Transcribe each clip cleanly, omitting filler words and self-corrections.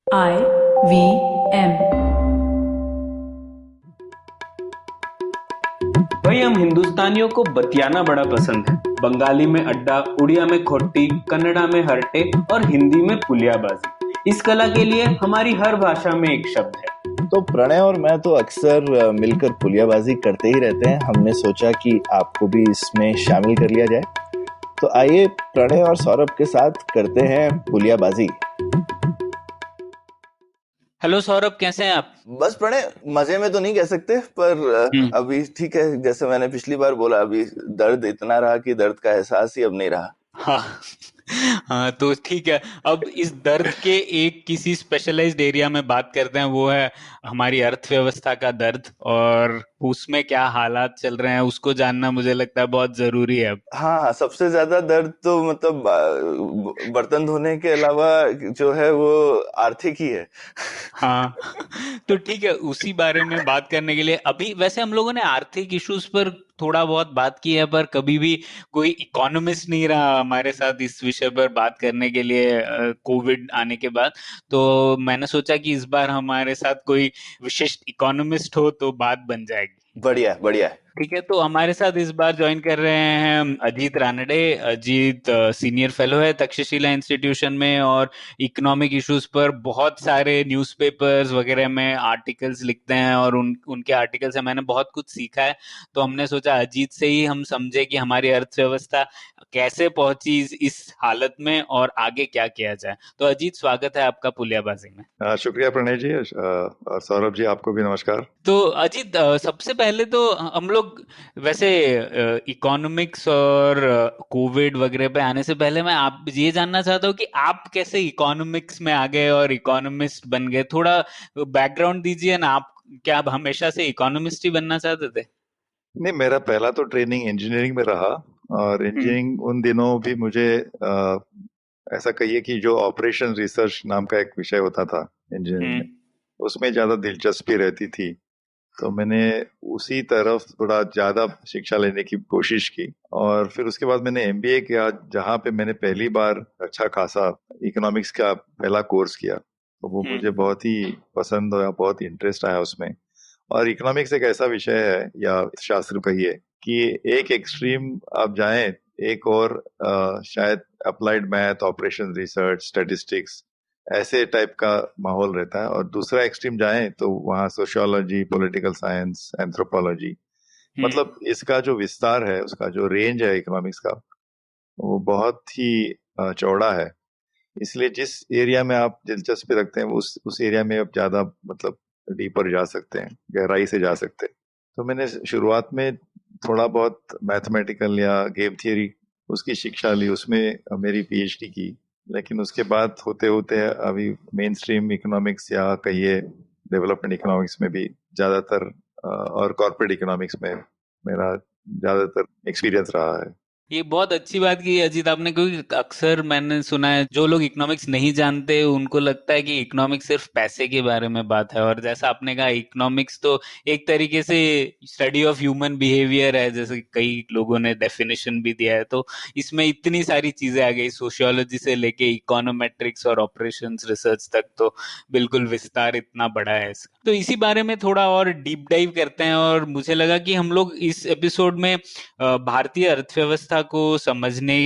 IVM। भाई हम हिंदुस्तानियों को बतियाना बड़ा पसंद है। बंगाली में अड्डा, उड़िया में खोट्टी, कन्नड़ा में हरटे और हिंदी में पुलियाबाजी। इस कला के लिए हमारी हर भाषा में एक शब्द है। तो प्रणय और मैं तो अक्सर मिलकर पुलियाबाजी करते ही रहते हैं। हमने सोचा कि आपको भी इसमें शामिल कर लिया जाए। तो आइए प्रणय और सौरभ के साथ करते हैं पुलियाबाजी। हेलो सौरभ, कैसे हैं आप? बस प्रणय, मजे में तो नहीं कह सकते, पर अभी ठीक है। जैसे मैंने पिछली बार बोला, अभी दर्द इतना रहा कि दर्द का एहसास ही अब नहीं रहा। हाँ। हाँ, तो ठीक है। अब इस दर्द के एक किसी स्पेशलाइज्ड एरिया में बात करते हैं, वो है हमारी अर्थव्यवस्था का दर्द, और उसमें क्या हालात चल रहे हैं उसको जानना मुझे लगता है बहुत जरूरी है अब। हाँ, सबसे ज्यादा दर्द तो मतलब बर्तन धोने के अलावा जो है वो आर्थिक ही है। हाँ। तो ठीक है, उसी बारे में बात करने के लिए अभी वैसे हम लोगों ने आर्थिक इश्यूज पर थोड़ा बहुत बात की है, पर कभी भी कोई इकोनॉमिस्ट नहीं रहा हमारे साथ इस विषय पर बात करने के लिए कोविड आने के बाद। तो मैंने सोचा कि इस बार हमारे साथ कोई विशिष्ट इकोनॉमिस्ट हो तो बात बन जाएगी। बढ़िया है, बढ़िया है। ठीक है, तो हमारे साथ इस बार ज्वाइन कर रहे हैं अजीत रानडे। अजीत सीनियर फेलो है तक्षशिला इंस्टीट्यूशन में, और इकोनॉमिक इश्यूज पर बहुत सारे न्यूज़पेपर्स वगैरह में आर्टिकल्स लिखते हैं, और उनके आर्टिकल से मैंने बहुत कुछ सीखा है। तो हमने सोचा अजीत से ही हम समझे कि हमारी अर्थव्यवस्था कैसे पहुंची इस हालत में और आगे क्या किया जाए। तो अजीत, स्वागत है आपका पुलियाबाजी में। शुक्रिया प्रणय जी। और सौरभ जी, आपको भी नमस्कार। तो अजीत, सबसे पहले तो हम लोग वैसे इकोनॉमिक्स और कोविड वगैरह पे आने से पहले मैं आप ये जानना चाहता हूँ कि आप कैसे इकोनॉमिक्स में आ गए और इकोनॉमिस्ट बन गए। थोड़ा बैकग्राउंड दीजिए ना। आप क्या आप हमेशा से इकोनॉमिस्ट ही बनना चाहते थे? नहीं, मेरा पहला तो ट्रेनिंग इंजीनियरिंग में रहा, और इंजीनियरिंग उन दिनों भी मुझे ऐसा कहिए कि जो ऑपरेशन रिसर्च नाम का एक विषय होता था इंजीनियरिंग में, उसमें ज्यादा दिलचस्पी रहती थी। तो मैंने उसी तरफ थोड़ा ज्यादा शिक्षा लेने की कोशिश की, और फिर उसके बाद मैंने एमबीए किया, जहाँ पे मैंने पहली बार अच्छा खासा इकोनॉमिक्स का पहला कोर्स किया। तो वो मुझे बहुत ही पसंद आया, बहुत इंटरेस्ट आया उसमें। और इकोनॉमिक्स एक ऐसा विषय है, या शास्त्र कहिए, कि एक एक्सट्रीम आप जाएं, एक और शायद applied math, operation research, statistics, ऐसे टाइप का माहौल रहता है, और दूसरा एक्सट्रीम जाएं तो वहाँ सोशियोलॉजी, पॉलिटिकल साइंस, एंथ्रोपोलॉजी, मतलब इसका जो विस्तार है, उसका जो रेंज है इकोनॉमिक्स का, वो बहुत ही चौड़ा है। इसलिए जिस एरिया में आप दिलचस्पी रखते हैं, उस एरिया में आप ज्यादा मतलब डीपर जा सकते हैं, गहराई से जा सकते हैं। तो मैंने शुरुआत में थोड़ा बहुत मैथमेटिकल या गेम थियरी उसकी शिक्षा ली, उसमें मेरी पीएचडी की। लेकिन उसके बाद होते होते अभी मेन स्ट्रीम इकोनॉमिक्स, या कहिए डेवलपमेंट इकोनॉमिक्स में भी ज्यादातर, और कॉर्पोरेट इकोनॉमिक्स में मेरा ज्यादातर एक्सपीरियंस रहा है। ये बहुत अच्छी बात की अजीत आपने, क्योंकि अक्सर मैंने सुना है जो लोग इकोनॉमिक्स नहीं जानते उनको लगता है कि इकोनॉमिक्स सिर्फ पैसे के बारे में बात है, और जैसा आपने कहा इकोनॉमिक्स तो एक तरीके से स्टडी ऑफ ह्यूमन बिहेवियर है, जैसे कई लोगों ने डेफिनेशन भी दिया है। तो इसमें इतनी सारी चीजें आ गई, सोशियोलॉजी से लेके इकोनोमेट्रिक्स और ऑपरेशंस रिसर्च तक, तो बिल्कुल विस्तार इतना बड़ा है इसका। तो इसी बारे में थोड़ा और डीप डाइव करते हैं, और मुझे लगा कि हम लोग इस एपिसोड में भारतीय अर्थव्यवस्था को समझने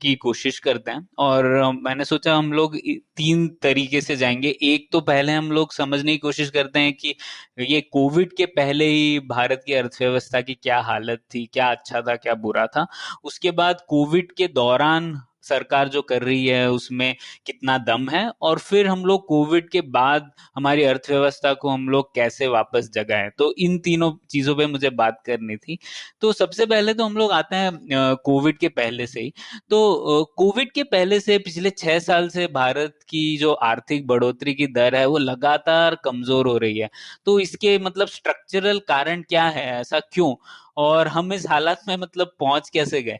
की कोशिश करते हैं, और मैंने सोचा हम लोग तीन तरीके से जाएंगे। एक तो पहले हम लोग समझने की कोशिश करते हैं कि ये कोविड के पहले ही भारत की अर्थव्यवस्था की क्या हालत थी, क्या अच्छा था क्या बुरा था। उसके बाद कोविड के दौरान सरकार जो कर रही है उसमें कितना दम है, और फिर हम लोग कोविड के बाद हमारी अर्थव्यवस्था को हम लोग कैसे वापस जगाएं। तो इन तीनों चीजों पे मुझे बात करनी थी। तो सबसे पहले तो हम लोग आते हैं कोविड के पहले से ही। तो कोविड के पहले से पिछले 6 साल से भारत की जो आर्थिक बढ़ोतरी की दर है वो लगातार कमजोर हो रही है। तो इसके मतलब स्ट्रक्चरल कारण क्या है, ऐसा क्यों, और हम इस हालात में मतलब पहुंच कैसे गए?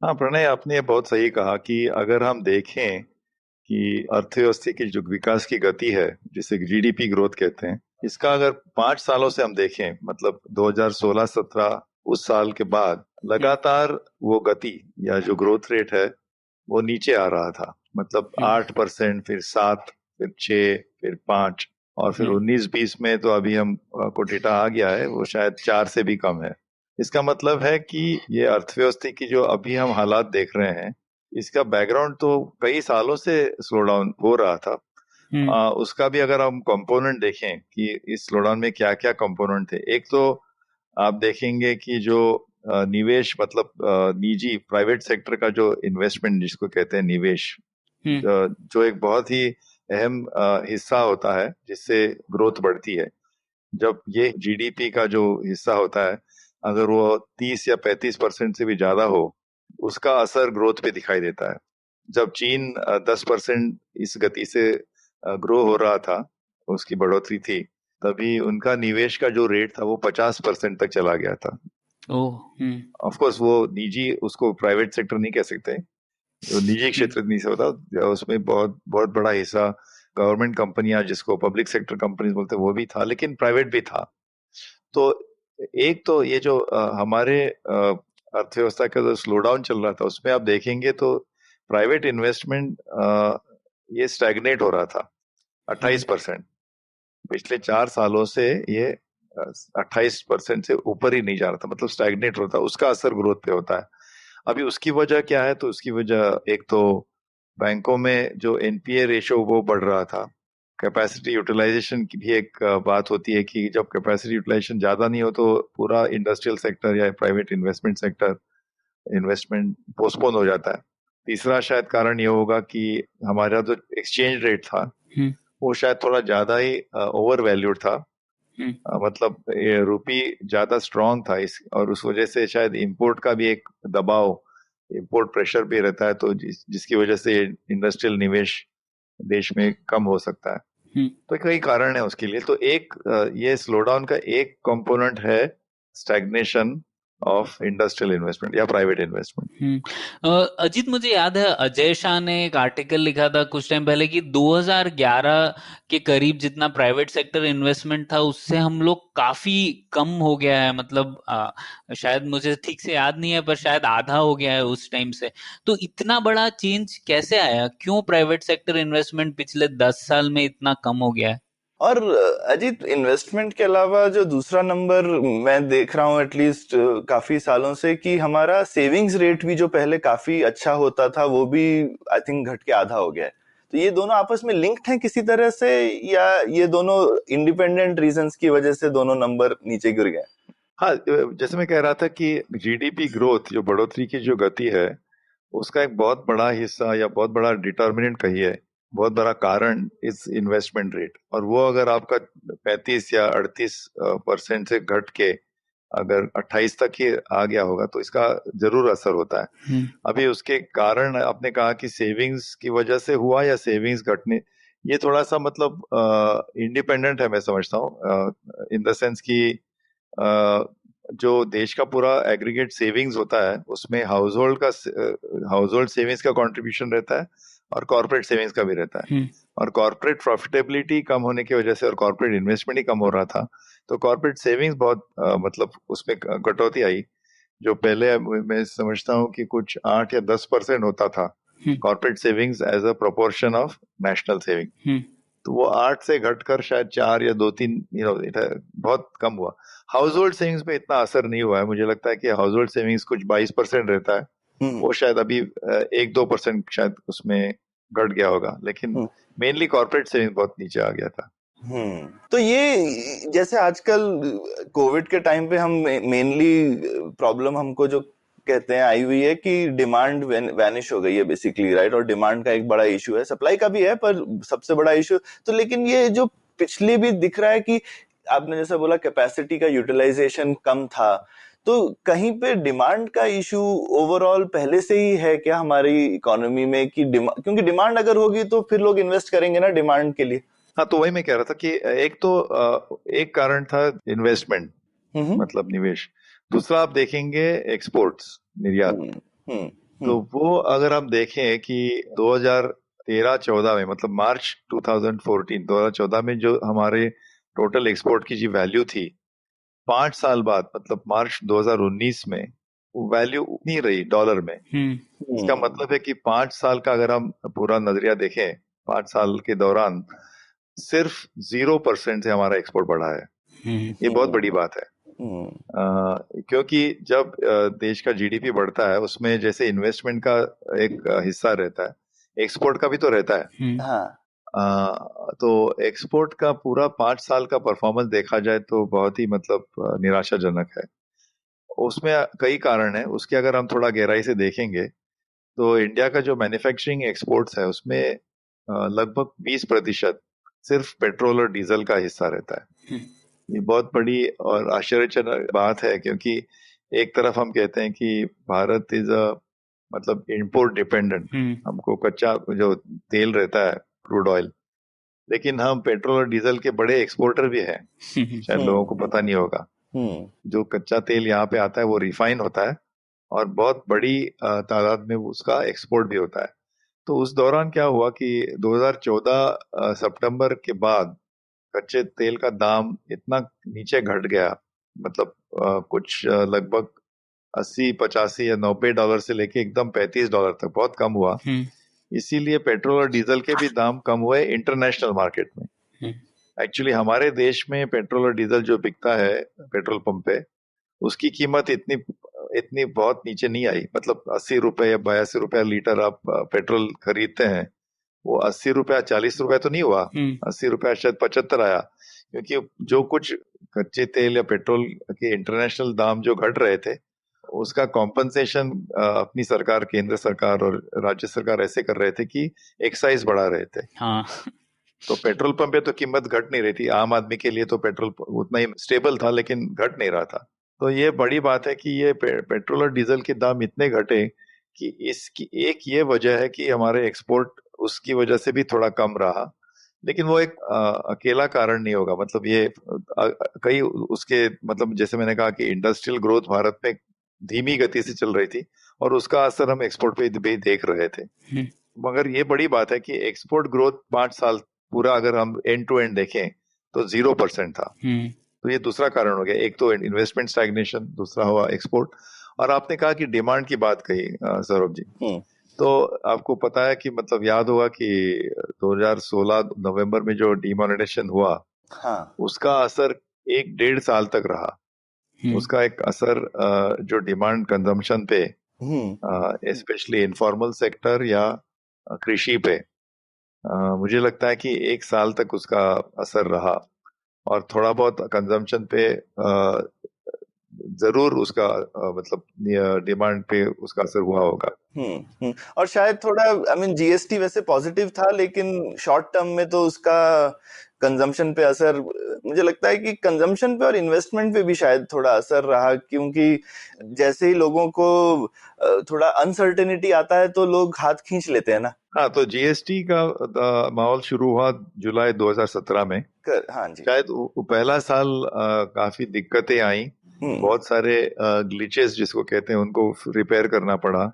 हाँ प्रणय, आपने बहुत सही कहा कि अगर हम देखें कि अर्थव्यवस्था की जो विकास की गति है, जिसे जीडीपी ग्रोथ कहते हैं, इसका अगर 5 सालों से हम देखें, मतलब 2016-17 उस साल के बाद लगातार वो गति या जो ग्रोथ रेट है वो नीचे आ रहा था। मतलब 8%, फिर 7, फिर 6, फिर 5 और फिर 19-20 में तो अभी हम को डेटा आ गया है, वो शायद 4 से भी कम है। इसका मतलब है कि ये अर्थव्यवस्था की जो अभी हम हालात देख रहे हैं, इसका बैकग्राउंड तो कई सालों से स्लो डाउन हो रहा था। उसका भी अगर हम कंपोनेंट देखें कि इस स्लोडाउन में क्या क्या कंपोनेंट थे, एक तो आप देखेंगे कि जो निवेश मतलब निजी प्राइवेट सेक्टर का जो इन्वेस्टमेंट जिसको कहते हैं निवेश, जो एक बहुत ही अहम हिस्सा होता है जिससे ग्रोथ बढ़ती है। जब ये जीडीपी का जो हिस्सा होता है, अगर वो 30 या 35% से भी ज्यादा हो, उसका असर ग्रोथ पे दिखाई देता है। जब चीन 10% इस गति से ग्रो हो रहा था, उसकी बढ़ोतरी थी, तभी उनका निवेश का जो रेट था वो 50% तक चला गया था। ऑफ कोर्स वो निजी, उसको प्राइवेट सेक्टर नहीं कह सकते, जो निजी क्षेत्र नहीं से होता, उसमें बहुत बहुत बड़ा हिस्सा गवर्नमेंट कंपनियां जिसको पब्लिक सेक्टर कंपनीज बोलते हैं वो भी था, लेकिन प्राइवेट भी था। तो एक तो ये जो हमारे अर्थव्यवस्था का जो स्लो डाउन चल रहा था, उसमें आप देखेंगे तो प्राइवेट इन्वेस्टमेंट ये स्टैग्नेट हो रहा था 28%। पिछले 4 सालों से ये 28% से ऊपर ही नहीं जा रहा था, मतलब स्टैग्नेट होता है। उसका असर ग्रोथ पे होता है। अभी उसकी वजह क्या है? तो उसकी वजह एक तो बैंकों में जो एनपीए रेशो वो बढ़ रहा था, कैपेसिटी यूटिलाइजेशन की भी एक बात होती है कि जब कैपेसिटी यूटिलाइजेशन ज्यादा नहीं हो तो पूरा इंडस्ट्रियल सेक्टर या private investment sector investment postpone हो जाता है। तीसरा शायद कारण ये होगा कि हमारा जो एक्सचेंज रेट था वो शायद थोड़ा ज्यादा ही ओवर वैल्यूड था। मतलब ये रूपी ज्यादा स्ट्रांग था और उस वजह से शायद इंपोर्ट का भी एक दबाव, इंपोर्ट प्रेशर भी रहता है, तो जिसकी वजह से इंडस्ट्रियल निवेश देश में कम हो सकता है। तो कई कारण है उसके लिए। तो एक ये स्लोडाउन का एक कंपोनेंट है स्टैग्नेशन ऑफ इंडस्ट्रियल इन्वेस्टमेंट या प्राइवेट इन्वेस्टमेंट। अजीत, मुझे याद है अजय शाह ने एक आर्टिकल लिखा था कुछ टाइम पहले कि 2011 के करीब जितना प्राइवेट सेक्टर इन्वेस्टमेंट था उससे हम लोग काफी कम हो गया है। मतलब शायद मुझे ठीक से याद नहीं है, पर शायद आधा हो गया है उस टाइम से। तो इतना बड़ा चेंज कैसे आया? क्यों प्राइवेट सेक्टर इन्वेस्टमेंट पिछले 10 साल में इतना कम हो गया है? और अजीत, इन्वेस्टमेंट के अलावा जो दूसरा नंबर मैं देख रहा हूँ एटलीस्ट काफी सालों से, कि हमारा सेविंग्स रेट भी जो पहले काफी अच्छा होता था वो भी आई थिंक घट के आधा हो गया है। तो ये दोनों आपस में लिंक्ड हैं किसी तरह से, या ये दोनों इंडिपेंडेंट रीजंस की वजह से दोनों नंबर नीचे गिर गए? हाँ, जैसे मैं कह रहा था कि जीडीपी ग्रोथ, जो बढ़ोतरी की जो गति है, उसका एक बहुत बड़ा हिस्सा या बहुत बड़ा डिटर्मिनेंट कहिए, बहुत बड़ा कारण इस इन्वेस्टमेंट रेट। और वो अगर आपका 35 या 38% से घट के अगर 28 तक ही आ गया होगा तो इसका जरूर असर होता है। अभी उसके कारण आपने कहा कि सेविंग्स की वजह से हुआ या सेविंग्स घटने, ये थोड़ा सा मतलब इंडिपेंडेंट है, मैं समझता हूँ, इन द सेंस कि जो देश का पूरा एग्रीगेट सेविंग्स होता है उसमें हाउस होल्ड सेविंग्स का कंट्रीब्यूशन रहता है और कॉर्पोरेट सेविंग्स का भी रहता है। और कॉर्पोरेट प्रॉफिटेबिलिटी कम होने की वजह से और कॉर्पोरेट इन्वेस्टमेंट ही कम हो रहा था, तो कॉर्पोरेट सेविंग्स बहुत मतलब उसमें कटौती आई। जो पहले मैं समझता हूँ कि कुछ 8 या 10% होता था corporate savings as a proportion of national saving, तो वो 8 से घटकर शायद 4 या 2-3 बहुत कम हुआ। हाउस होल्ड सेविंग्स में इतना असर नहीं हुआ है। मुझे लगता है कि हाउस होल्ड सेविंग्स कुछ 22% रहता है, वो शायद अभी 1-2% शायद उसमें घट गया होगा, लेकिन मेनली कॉर्पोरेट सेविंग बहुत नीचे आ गया था। तो ये जैसे आजकल कोविड के टाइम पे हम मेनली प्रॉब्लम हमको जो कहते हैं आई हुई है कि डिमांड वैनिश हो गई है बेसिकली, राइट? और डिमांड का एक बड़ा इशू है, सप्लाई का भी है पर सबसे बड़ा इशू तो। लेकिन ये जो पिछली भी दिख रहा है कि आपने जैसा बोला कैपेसिटी का यूटिलाइजेशन कम था, तो कहीं पे डिमांड का इशू ओवरऑल पहले से ही है क्या हमारी इकोनॉमी में? कि क्योंकि डिमांड अगर होगी तो फिर लोग इन्वेस्ट करेंगे ना डिमांड के लिए। हाँ, तो वही मैं कह रहा था कि एक तो एक कारण था इन्वेस्टमेंट, मतलब निवेश। दूसरा आप देखेंगे एक्सपोर्ट्स, निर्यात। तो वो अगर आप देखें कि 2013-14 में, मतलब मार्च 2014 में जो हमारे टोटल एक्सपोर्ट की जो वैल्यू थी, 5 साल बाद मतलब मार्च 2019 में वो वैल्यू नहीं रही डॉलर में। इसका मतलब है कि 5 साल का अगर हम पूरा नजरिया देखें 5 साल के दौरान सिर्फ 0% से हमारा एक्सपोर्ट बढ़ा है। ये बहुत बड़ी बात है। क्योंकि जब देश का जीडीपी बढ़ता है उसमें जैसे इन्वेस्टमेंट का एक हिस्सा रहता है, एक्सपोर्ट का भी तो रहता है। तो एक्सपोर्ट का पूरा 5 साल का परफॉर्मेंस देखा जाए तो बहुत ही मतलब निराशाजनक है। उसमें कई कारण है, उसके अगर हम थोड़ा गहराई से देखेंगे तो इंडिया का जो मैन्युफैक्चरिंग एक्सपोर्ट्स है उसमें लगभग 20% सिर्फ पेट्रोल और डीजल का हिस्सा रहता है। ये बहुत बड़ी और आश्चर्यजनक बात है, क्योंकि एक तरफ हम कहते हैं कि भारत इज मतलब इम्पोर्ट डिपेंडेंट, हमको कच्चा जो तेल रहता है क्रूड ऑयल, लेकिन हम पेट्रोल और डीजल के बड़े एक्सपोर्टर भी हैं। शायद लोगों को पता नहीं होगा। जो कच्चा तेल यहाँ पे आता है वो रिफाइन होता है और बहुत बड़ी तादाद में उसका एक्सपोर्ट भी होता है। तो उस दौरान क्या हुआ कि 2014 सितंबर के बाद कच्चे तेल का दाम इतना नीचे घट गया, मतलब कुछ लगभग 80, 85 या $90 से लेके एकदम $35 तक बहुत कम हुआ। इसीलिए पेट्रोल और डीजल के भी दाम कम हुए इंटरनेशनल मार्केट में। एक्चुअली हमारे देश में पेट्रोल और डीजल जो बिकता है पेट्रोल पंप पे, उसकी कीमत इतनी बहुत नीचे नहीं आई। मतलब 80 रुपए या 82 रुपए लीटर आप पेट्रोल खरीदते हैं, वो 80 रुपया 40 रुपए तो नहीं हुआ, 80 रुपया शायद 75 आया। क्योंकि जो कुछ कच्चे तेल या पेट्रोल के इंटरनेशनल दाम जो घट रहे थे उसका कॉम्पनसेशन अपनी सरकार, केंद्र सरकार और राज्य सरकार ऐसे कर रहे थे कि एक्साइज बढ़ा रहे थे। तो पेट्रोल पंप पे तो कीमत घट नहीं रही थी, आम आदमी के लिए तो पेट्रोल उतना ही स्टेबल था लेकिन घट नहीं रहा था। तो ये बड़ी बात है कि ये पेट्रोल और डीजल के दाम इतने घटे कि इसकी एक ये वजह है कि हमारे एक्सपोर्ट उसकी वजह से भी थोड़ा कम रहा, लेकिन वो एक अकेला कारण नहीं होगा। मतलब ये कई उसके मतलब जैसे मैंने कहा कि इंडस्ट्रियल ग्रोथ भारत में धीमी गति से चल रही थी और उसका असर हम एक्सपोर्ट पे भी देख रहे थे। मगर ये बड़ी बात है कि एक्सपोर्ट ग्रोथ 5 साल पूरा अगर हम एंड टू एंड देखें तो 0% था। तो ये दूसरा कारण हो गया। एक तो इन्वेस्टमेंट स्टैग्नेशन, दूसरा हुआ एक्सपोर्ट। और आपने कहा कि डिमांड की बात कही सौरभ जी, तो आपको पता है कि मतलब याद होगा कि 2016 नवंबर में जो डिमोनेटाइजेशन हुआ, उसका असर 1-1.5 साल तक रहा। उसका एक असर जो डिमांड कंजम्पशन पे, स्पेशली इनफॉर्मल सेक्टर या कृषि पे, मुझे लगता है कि 1 साल तक उसका असर रहा और थोड़ा बहुत कंजम्पशन पे जरूर उसका मतलब डिमांड पे उसका असर हुआ होगा। और शायद थोड़ा जीएसटी वैसे पॉजिटिव था, लेकिन शॉर्ट टर्म में तो उसका कंजम्पशन पे असर, मुझे लगता है कि कंजम्पशन पे और इन्वेस्टमेंट पे भी शायद थोड़ा असर रहा, क्योंकि जैसे ही लोगों को थोड़ा अनसर्टेनिटी आता है तो लोग हाथ खींच लेते हैं ना। हाँ, तो जीएसटी का माहौल शुरू हुआ जुलाई 2017 में। हाँ जी। शायद पहला साल काफी दिक्कतें आई, बहुत सारे ग्लिचेस जिसको कहते हैं उनको रिपेयर करना पड़ा।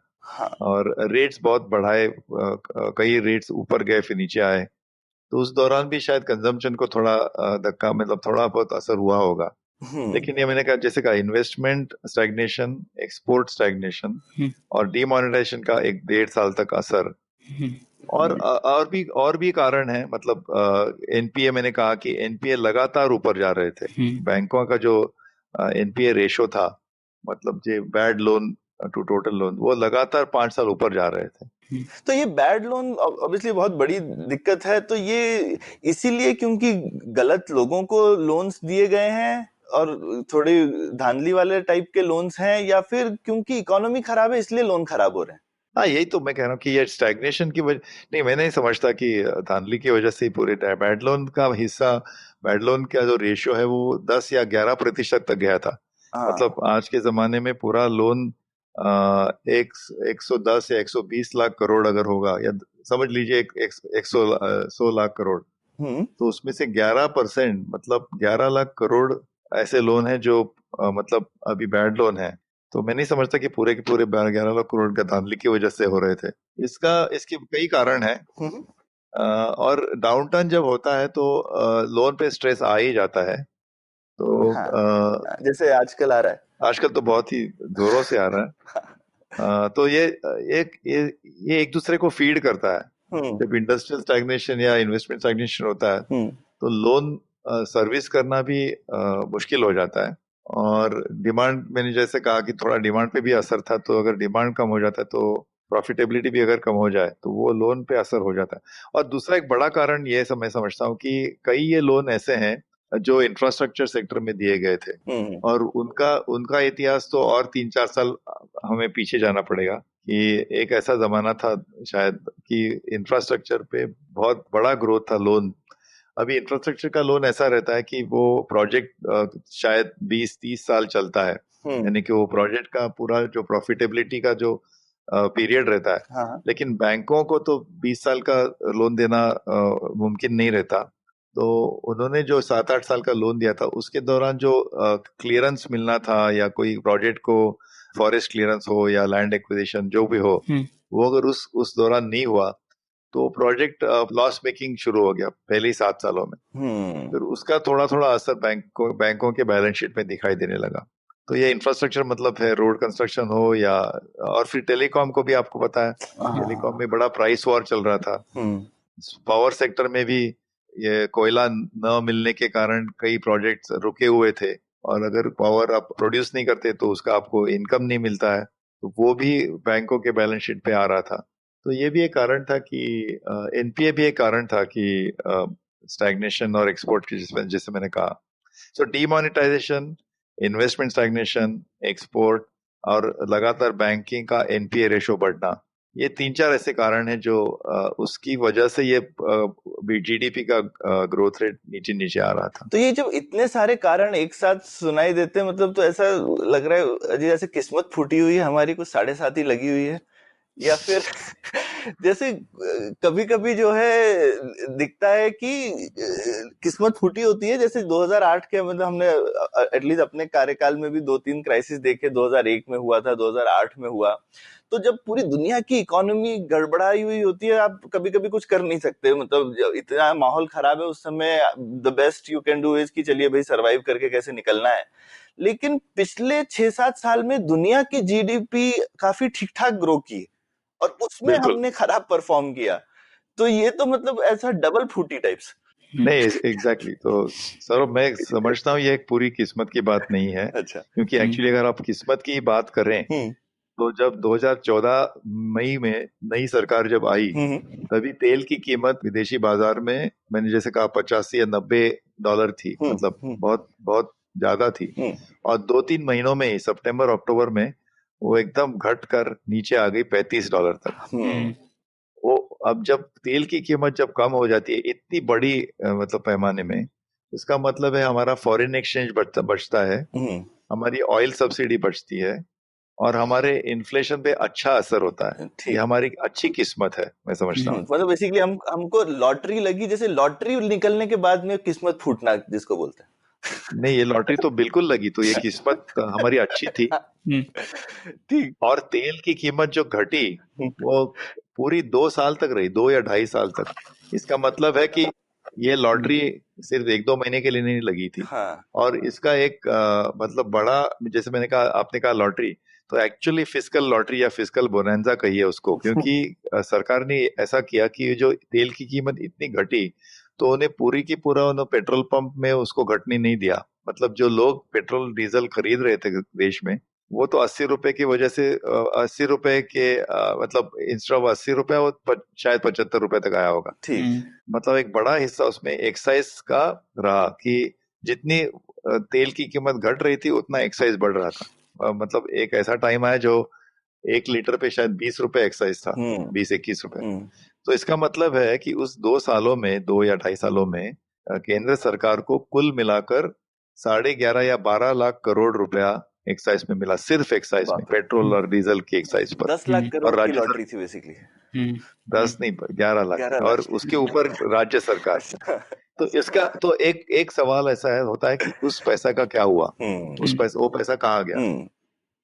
और रेट्स बहुत बढ़ाए, कई रेट्स ऊपर गए फिर नीचे आए। तो उस दौरान भी शायद कंजम्पशन को थोड़ा धक्का, मतलब थोड़ा बहुत असर हुआ होगा। लेकिन ये मैंने कहा, जैसे कहा, इन्वेस्टमेंट स्टैग्नेशन, एक्सपोर्ट स्टैग्नेशन और डिमोनेटाइजेशन का 1-1.5 साल तक असर, और भी कारण है। मतलब एनपीए, मैंने कहा कि एनपीए लगातार ऊपर जा रहे थे। बैंकों का जो एनपीए रेशो था, मतलब जो bad loan to total loan, वो लगातार 5 साल ऊपर जा रहे थे। तो ये बैड लोन ऑब्वियसली बहुत बड़ी दिक्कत है। तो ये इसीलिए क्योंकि गलत लोगों को लोन्स दिए गए हैं और थोड़े धांधली वाले टाइप के लोन्स हैं, या फिर क्योंकि इकोनॉमी खराब है इसलिए लोन खराब हो रहे हैं? हाँ, यही तो मैं कह रहा हूँ कि ये स्टैग्नेशन की वजह नहीं, मैं नहीं समझता कि धांधली की वजह से ही पूरे बैड लोन का हिस्सा, बैड लोन का जो रेशियो है वो 10 या 11% तक गया था। मतलब आज के जमाने में पूरा लोन 110 या 120 लाख करोड़ अगर होगा, या समझ लीजिए 100 लाख करोड़, तो उसमें से 11%, मतलब 11 लाख करोड़ ऐसे लोन है जो मतलब अभी बैड लोन है। तो मैं नहीं समझता कि पूरे के पूरे 11 लाख करोड़ का धांधली की वजह से हो रहे थे। इसके कई कारण है। और डाउनटर्न जब होता है तो लोन पे स्ट्रेस आ ही जाता है। तो जैसे आजकल आ रहा है, आजकल तो बहुत ही जोरों से आ रहा है। तो ये एक दूसरे को फीड करता है। जब इंडस्ट्रियल स्टैग्नेशन या इन्वेस्टमेंट स्टैग्नेशन होता है तो लोन सर्विस करना भी मुश्किल हो जाता है। और डिमांड, मैंने जैसे कहा कि थोड़ा डिमांड पे भी असर था, तो अगर डिमांड कम हो जाता है तो प्रॉफिटेबिलिटी भी अगर कम हो जाए तो वो लोन पे असर हो जाता है। और दूसरा एक बड़ा कारण ये मैं समझता हूँ कि कई ये लोन ऐसे हैं जो इंफ्रास्ट्रक्चर सेक्टर में दिए गए थे, और उनका इतिहास तो और 3-4 साल हमें पीछे जाना पड़ेगा कि एक ऐसा जमाना था शायद कि इंफ्रास्ट्रक्चर पे बहुत बड़ा ग्रोथ था लोन। अभी इंफ्रास्ट्रक्चर का लोन ऐसा रहता है कि वो प्रोजेक्ट शायद 20-30 साल चलता है, यानी कि वो प्रोजेक्ट का पूरा जो प्रॉफिटेबिलिटी का जो पीरियड रहता है। हाँ। लेकिन बैंकों को तो 20 साल का लोन देना मुमकिन नहीं रहता। तो उन्होंने जो 7-8 साल का लोन दिया था उसके दौरान जो क्लियरेंस मिलना था, या कोई प्रोजेक्ट को फॉरेस्ट क्लियरेंस हो या लैंड एक्विजिशन जो भी हो, वो अगर उस दौरान नहीं हुआ तो प्रोजेक्ट लॉस मेकिंग शुरू हो गया पहले ही 7 सालों में। फिर उसका थोड़ा थोड़ा असर बैंकों के बैलेंस शीट में दिखाई देने लगा। तो ये इंफ्रास्ट्रक्चर मतलब है रोड कंस्ट्रक्शन हो या, और फिर टेलीकॉम को भी आपको पता है, टेलीकॉम में बड़ा प्राइस वॉर चल रहा था। पावर सेक्टर में भी ये कोयला न मिलने के कारण कई प्रोजेक्ट्स रुके हुए थे, और अगर पावर आप प्रोड्यूस नहीं करते तो उसका आपको इनकम नहीं मिलता है, तो वो भी बैंकों के बैलेंस शीट पे आ रहा था। तो ये भी एक कारण था कि एनपीए भी एक कारण था कि स्टैग्नेशन और एक्सपोर्ट की, जैसे मैंने कहा। सो डीमोनेटाइजेशन, इन्वेस्टमेंट स्टैग्नेशन, एक्सपोर्ट और लगातार बैंकिंग का एनपीए रेशो बढ़ना, ये 3-4 ऐसे कारण हैं जो उसकी वजह से ये जीडीपी का ग्रोथ रेट नीचे नीचे आ रहा था। तो ये जब इतने सारे कारण एक साथ सुनाई देते हैं, मतलब तो ऐसा लग रहा है जैसे किस्मत फूटी हुई है हमारी, कुछ 7.5 ही लगी हुई है, या फिर जैसे कभी कभी जो है दिखता है कि किस्मत फूटी होती है। जैसे 2008 के, मतलब हमने एटलीस्ट अपने कार्यकाल में भी 2-3 क्राइसिस देखे। 2001 में हुआ था, 2008 में हुआ। तो जब पूरी दुनिया की इकोनॉमी गड़बड़ाई हुई होती है, आप कभी कभी कुछ कर नहीं सकते, मतलब इतना माहौल खराब है उस समय, the best you can do is कि चलिए भाई सरवाइव करके कैसे निकलना है। लेकिन पिछले 6-7 साल में दुनिया की जीडीपी काफी ठीक ठाक ग्रो की और उसमें हमने खराब परफॉर्म किया। तो ये तो मतलब ऐसा डबल फूटी टाइप्स। नहीं, एग्जैक्टली। तो सर मैं समझता हूँ ये एक पूरी किस्मत की बात नहीं है। अच्छा। क्योंकि एक्चुअली अगर आप किस्मत की बात करें तो जब 2014 मई में नई सरकार जब आई, तभी तेल की कीमत विदेशी बाजार में, मैंने जैसे कहा, $85 या $90 थी, मतलब बहुत बहुत ज्यादा थी। और 2-3 महीनों में ही, सितंबर अक्टूबर में, वो एकदम घट कर नीचे आ गई $35 तक। वो अब जब तेल की कीमत जब कम हो जाती है इतनी बड़ी मतलब पैमाने में, इसका मतलब है हमारा फॉरेन एक्सचेंज बचता है, हमारी ऑयल सब्सिडी बचती है, और हमारे इन्फ्लेशन पे अच्छा असर होता है। ये हमारी अच्छी किस्मत है, मैं समझता हूँ। मतलब बेसिकली हमको लॉटरी लगी, जैसे लॉटरी निकलने के बाद में किस्मत फूटना जिसको बोलते हैं। नहीं, ये लॉटरी तो बिल्कुल लगी, तो ये किस्मत हमारी अच्छी थी। ठीक। और तेल की कीमत जो घटी वो पूरी 2 साल तक रही, 2 या 2.5 साल तक। इसका मतलब है कि ये लॉटरी सिर्फ 1-2 महीने के लिए नहीं लगी थी। हाँ। और इसका एक मतलब बड़ा, जैसे मैंने कहा, आपने कहा लॉटरी, तो एक्चुअली फिस्कल लॉटरी या फिस्कल बोनांजा कहिए उसको, क्योंकि सरकार ने ऐसा किया कि जो तेल की कीमत इतनी घटी तो उन्हें पूरी की पूरा उन्हें पेट्रोल पंप में उसको घटने नहीं दिया। मतलब जो लोग पेट्रोल डीजल खरीद रहे थे देश में, वो तो 80 रुपए की वजह से 80 रुपए के मतलब इंस्टेड ऑफ 80 रुपए वो शायद 75 रुपए तक आया होगा। ठीक। मतलब एक बड़ा हिस्सा उसमें एक्साइज का रहा कि जितनी तेल की कीमत घट रही थी उतना एक्साइज बढ़ रहा था। मतलब एक ऐसा टाइम आया जो 1 लीटर पे शायद 20 रुपए एक्साइज था, 20-21 रुपए। तो इसका मतलब है कि उस 2 सालों में, 2 या 2.5 सालों में केंद्र सरकार को कुल मिलाकर 11.5 या 12 लाख करोड़ रुपया एक्साइज में मिला, सिर्फ एक्साइज में, पेट्रोल और डीजल की एक्साइज पर। 10 लाख करोड़ की लॉटरी थी बेसिकली। 10 नहीं, 11 लाख, और उसके ऊपर राज्य सरकार। तो इसका तो एक सवाल ऐसा होता है कि उस पैसा का क्या हुआ, वो पैसा कहाँ गया?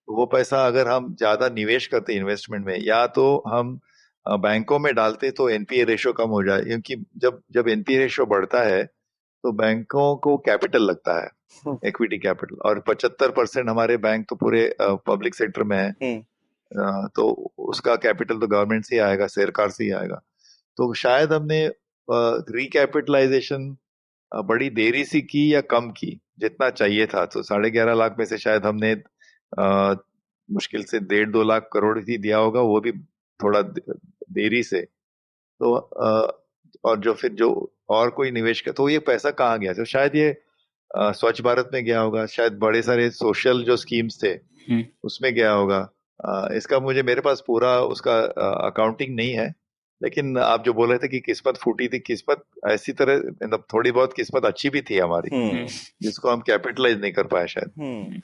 वो पैसा अगर हम ज्यादा निवेश करते इन्वेस्टमेंट में, या तो हम बैंकों में डालते तो एनपीए रेशो कम हो जाए, क्योंकि जब एनपीए रेशो बढ़ता है तो बैंकों को कैपिटल लगता है, इक्विटी कैपिटल, और 75% हमारे बैंक तो पूरे पब्लिक सेक्टर में है। तो उसका कैपिटल तो गवर्नमेंट से ही आएगा, सरकार से ही आएगा। तो शायद हमने रिकैपिटलाइजेशन बड़ी देरी से की या कम की जितना चाहिए था। तो 11.5 लाख में से शायद हमने मुश्किल से 1.5-2 लाख करोड़ ही दिया होगा, वो भी थोड़ा देरी से। तो और जो फिर जो और कोई निवेश का, तो ये पैसा कहाँ गया? तो शायद ये स्वच्छ भारत में गया होगा, शायद बड़े सारे सोशल जो स्कीम्स थे उसमें गया होगा। इसका मेरे पास पूरा उसका अकाउंटिंग नहीं है, लेकिन आप जो बोल रहे थे कि किस्मत फूटी थी, किस्मत ऐसी तरह, मतलब थोड़ी बहुत किस्मत अच्छी भी थी हमारी, जिसको हम कैपिटलाइज नहीं कर पाए शायद।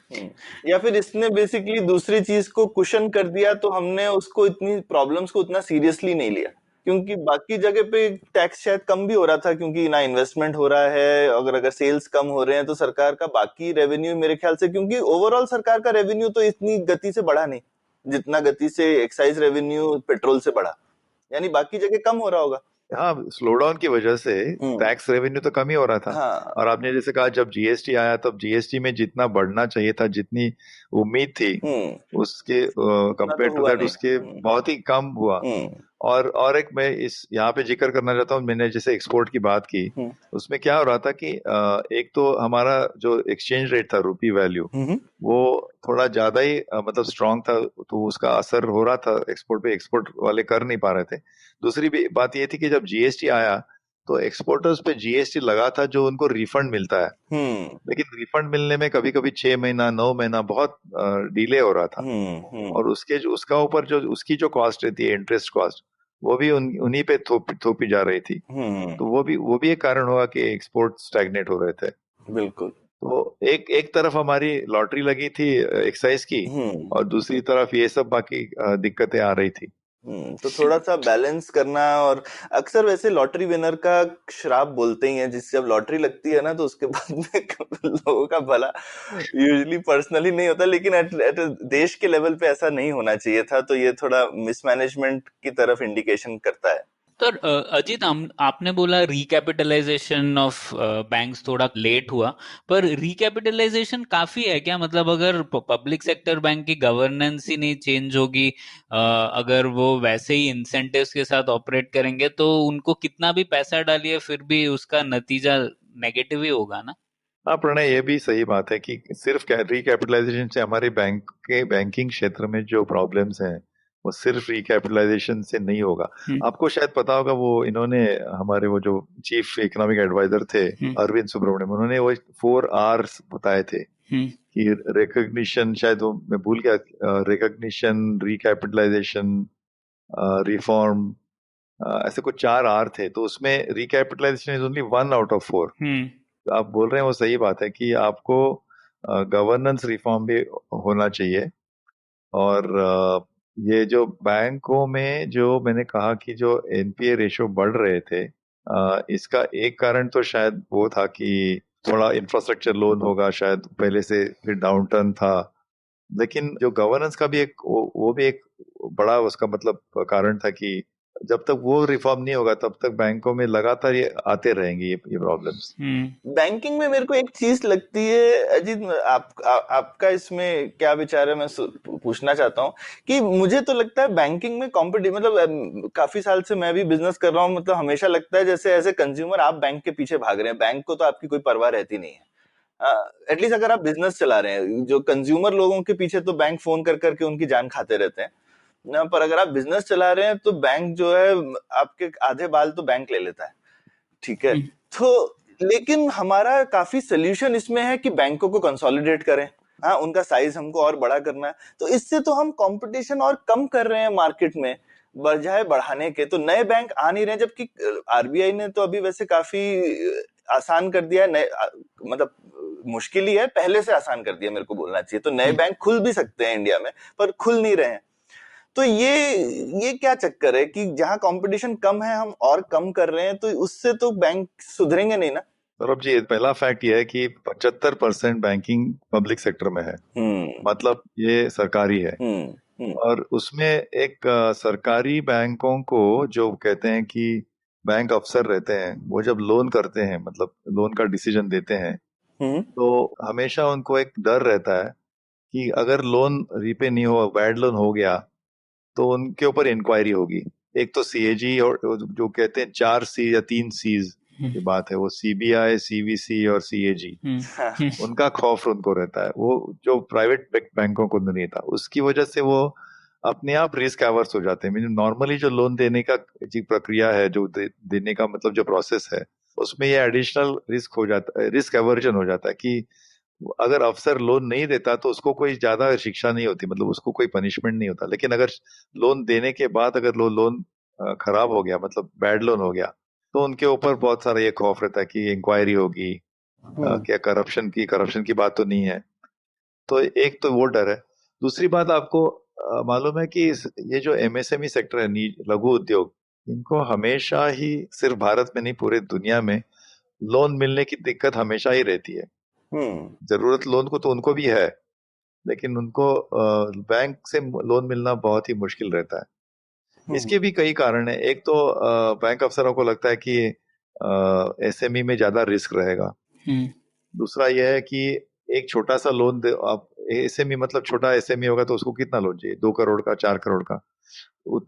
या फिर इसने बेसिकली दूसरी चीज को कुशन कर दिया, तो हमने उसको इतनी प्रॉब्लम्स को उतना सीरियसली नहीं लिया, क्योंकि बाकी जगह पे टैक्स शायद कम भी हो रहा था, क्योंकि ना इन्वेस्टमेंट हो रहा है, अगर सेल्स कम हो रहे हैं तो सरकार का बाकी रेवेन्यू मेरे ख्याल से, क्योंकि ओवरऑल सरकार का रेवेन्यू तो इतनी गति से बढ़ा नहीं जितना गति से एक्साइज रेवेन्यू पेट्रोल से बढ़ा, यानी बाकी जगह कम हो रहा होगा। हाँ, स्लो डाउन की वजह से टैक्स रेवेन्यू तो कम ही हो रहा था। हाँ। और आपने जैसे कहा जब जीएसटी आया, तब जीएसटी में जितना बढ़ना चाहिए था, जितनी उम्मीद थी, उसके कंपेयर टू दैट उसके बहुत ही कम हुआ। और एक मैं इस यहाँ पे जिक्र करना चाहता हूँ, मैंने जैसे एक्सपोर्ट की बात की, उसमें क्या हो रहा था कि एक तो हमारा जो एक्सचेंज रेट था, रूपी वैल्यू, वो थोड़ा ज्यादा ही मतलब स्ट्रांग था, तो उसका असर हो रहा था एक्सपोर्ट पे, एक्सपोर्ट वाले कर नहीं पा रहे थे। दूसरी भी बात ये थी कि जब जीएसटी आया तो एक्सपोर्टर्स पे जीएसटी लगा था जो उनको रिफंड मिलता है, लेकिन रिफंड मिलने में कभी कभी 6 महीना 9 महीना बहुत डिले हो रहा था। और उसका ऊपर जो उसकी जो कॉस्ट रहती है, इंटरेस्ट कॉस्ट, वो भी उन्हीं पे थोपी जा रही थी। तो वो भी एक कारण हुआ कि एक्सपोर्ट स्टैग्नेट हो रहे थे। बिल्कुल। तो एक तरफ हमारी लॉटरी लगी थी एक्साइज की, और दूसरी तरफ ये सब बाकी दिक्कतें आ रही थी। तो थोड़ा सा बैलेंस करना। और अक्सर वैसे लॉटरी विनर का श्राप बोलते ही है, जिस जब लॉटरी लगती है ना, तो उसके बाद में लोगों का भला यूजुअली पर्सनली नहीं होता, लेकिन एट देश के लेवल पे ऐसा नहीं होना चाहिए था। तो ये थोड़ा मिसमैनेजमेंट की तरफ इंडिकेशन करता है। तो अजीत, आपने बोला रिकैपिटलाइजेशन ऑफ बैंक्स थोड़ा लेट हुआ, पर रिकैपिटलाइजेशन काफी है क्या? मतलब अगर पब्लिक सेक्टर बैंक की गवर्नेंस ही नहीं चेंज होगी, अगर वो वैसे ही इंसेंटिव्स के साथ ऑपरेट करेंगे, तो उनको कितना भी पैसा डालिए फिर भी उसका नतीजा नेगेटिव ही होगा ना? हाँ प्रणय, ये भी सही बात है कि सिर्फ रिकैपिटलाइजेशन से हमारे बैंकिंग क्षेत्र में जो प्रॉब्लम्स हैं वो सिर्फ रिकैपिटलाइजेशन से नहीं होगा। आपको शायद पता होगा, वो इन्होंने हमारे वो जो चीफ इकोनॉमिक एडवाइजर थे अरविंद सुब्रमण्यम, उन्होंने वो 4 R's बताए थे कि रिकॉग्निशन, शायद वो मैं भूल गया, रिकॉग्निशन, रिकैपिटलाइजेशन, रिफॉर्म, ऐसे कुछ 4 R थे। तो उसमें recapitalisation is only 1 out of 4। आप बोल रहे हैं वो सही बात है कि आपको गवर्नेंस रिफॉर्म भी होना चाहिए। और ये जो बैंकों में जो मैंने कहा कि जो एनपीए रेशो बढ़ रहे थे, इसका एक कारण तो शायद वो था कि थोड़ा इंफ्रास्ट्रक्चर लोन होगा शायद पहले से, फिर डाउनटर्न था। लेकिन जो गवर्नेंस का भी एक वो भी एक बड़ा उसका मतलब कारण था कि जब तक वो रिफॉर्म नहीं होगा तब तक बैंकों में लगातार ये आते रहेंगे ये प्रॉब्लम्स। बैंकिंग में मेरे को एक चीज लगती है अजीत, आपका इसमें क्या विचार है, मैं पूछना चाहता हूँ कि मुझे तो लगता है बैंकिंग में कॉम्पिटिशन, मतलब काफी साल से मैं भी बिजनेस कर रहा हूँ, मतलब हमेशा लगता है जैसे एज ए कंज्यूमर आप बैंक के पीछे भाग रहे हैं, बैंक को तो आपकी कोई परवाह रहती नहीं है। एटलीस्ट अगर आप बिजनेस चला रहे हैं, जो कंज्यूमर लोगों के पीछे तो बैंक फोन कर करके उनकी जान खाते रहते हैं ना, पर अगर आप बिजनेस चला रहे हैं तो बैंक जो है आपके आधे बाल तो बैंक ले लेता है, ठीक है। तो लेकिन हमारा काफी सोल्यूशन इसमें है कि बैंकों को कंसोलिडेट करें, हाँ, उनका साइज हमको और बड़ा करना है, तो इससे तो हम कंपटीशन और कम कर रहे हैं मार्केट में बजाय बढ़ाने के। तो नए बैंक आ नहीं रहे, जबकि आरबीआई ने तो अभी वैसे काफी आसान कर दिया है, मतलब मुश्किल ही है, पहले से आसान कर दिया मेरे को बोलना चाहिए। तो नए बैंक खुल भी सकते हैं इंडिया में, पर खुल नहीं रहे हैं। तो ये क्या चक्कर है कि जहां कंपटीशन कम है हम और कम कर रहे हैं, तो उससे तो बैंक सुधरेंगे नहीं ना। सौरभ जी, पहला फैक्ट ये है कि 75% बैंकिंग पब्लिक सेक्टर में है, मतलब ये सरकारी है। और उसमें एक सरकारी बैंकों को जो कहते हैं कि बैंक अफसर रहते हैं, वो जब लोन करते हैं, मतलब लोन का डिसीजन देते हैं, तो हमेशा उनको एक डर रहता है कि अगर लोन रीपे नहीं हो, बैड लोन हो गया, तो उनके ऊपर इंक्वायरी होगी। एक तो CAG और जो कहते हैं 4 C या 3 C's की बात है, वो CBI, CVC और CAG, उनका खौफ उनको रहता है, वो जो प्राइवेट बैंकों को नहीं था, उसकी वजह से वो अपने आप रिस्क एवर्स हो जाते हैं। नॉर्मली जो लोन देने का जी प्रक्रिया है, जो देने का मतलब जो प्रोसेस है, उसमें ये एडिशनल रिस्क हो जाता है, रिस्क एवर्जन हो जाता है कि अगर अफसर लोन नहीं देता तो उसको कोई ज्यादा शिक्षा नहीं होती, मतलब उसको कोई पनिशमेंट नहीं होता। लेकिन अगर लोन देने के बाद अगर लोन खराब हो गया, मतलब बैड लोन हो गया, तो उनके ऊपर बहुत सारा ये खौफ रहता है कि इंक्वायरी होगी, क्या करप्शन की बात तो नहीं है। तो एक तो वो डर है। दूसरी बात, आपको मालूम है कि ये जो MSME सेक्टर है, लघु उद्योग, इनको हमेशा ही, सिर्फ भारत में नहीं पूरे दुनिया में, लोन मिलने की दिक्कत हमेशा ही रहती है। जरूरत लोन को तो उनको भी है, लेकिन उनको बैंक से लोन मिलना बहुत ही मुश्किल रहता है। इसके भी कई कारण है। एक तो बैंक अफसरों को लगता है कि SME में ज्यादा रिस्क रहेगा। दूसरा यह है कि एक छोटा सा लोन दे आप, SME मतलब छोटा SME होगा तो उसको कितना लोन चाहिए, 2 करोड़ का, 4 करोड़ का,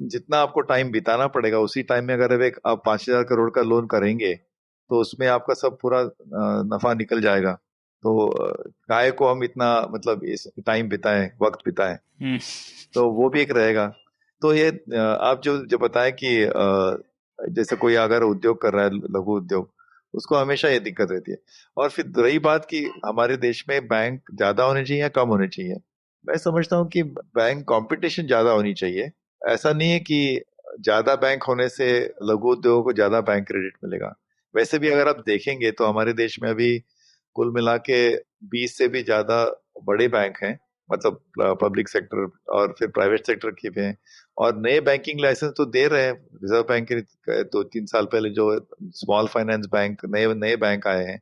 जितना आपको टाइम बिताना पड़ेगा, उसी टाइम में अगर आप 5,000 करोड़ का लोन करेंगे तो उसमें आपका सब पूरा नफा निकल जाएगा। तो काय को हम इतना मतलब टाइम बिताएं, वक्त बिताएं, तो वो भी एक रहेगा। तो ये आप जो बताएं कि जैसे कोई अगर उद्योग कर रहा है, लघु उद्योग, उसको हमेशा ये दिक्कत रहती है। और फिर रही बात कि हमारे देश में बैंक ज्यादा होने चाहिए या कम होने चाहिए, मैं समझता हूँ कि बैंक कंपटीशन ज्यादा होनी चाहिए। ऐसा नहीं है कि ज्यादा बैंक होने से लघु उद्योगों को ज्यादा बैंक क्रेडिट मिलेगा। वैसे भी अगर आप देखेंगे तो हमारे देश में अभी कुल मिला के 20 से भी ज्यादा बड़े बैंक हैं, मतलब पब्लिक सेक्टर और फिर प्राइवेट सेक्टर के भी हैं। और नए बैंकिंग लाइसेंस तो दे रहे हैं, रिजर्व बैंक के 2-3 साल पहले जो स्मॉल फाइनेंस बैंक, नए बैंक आए हैं,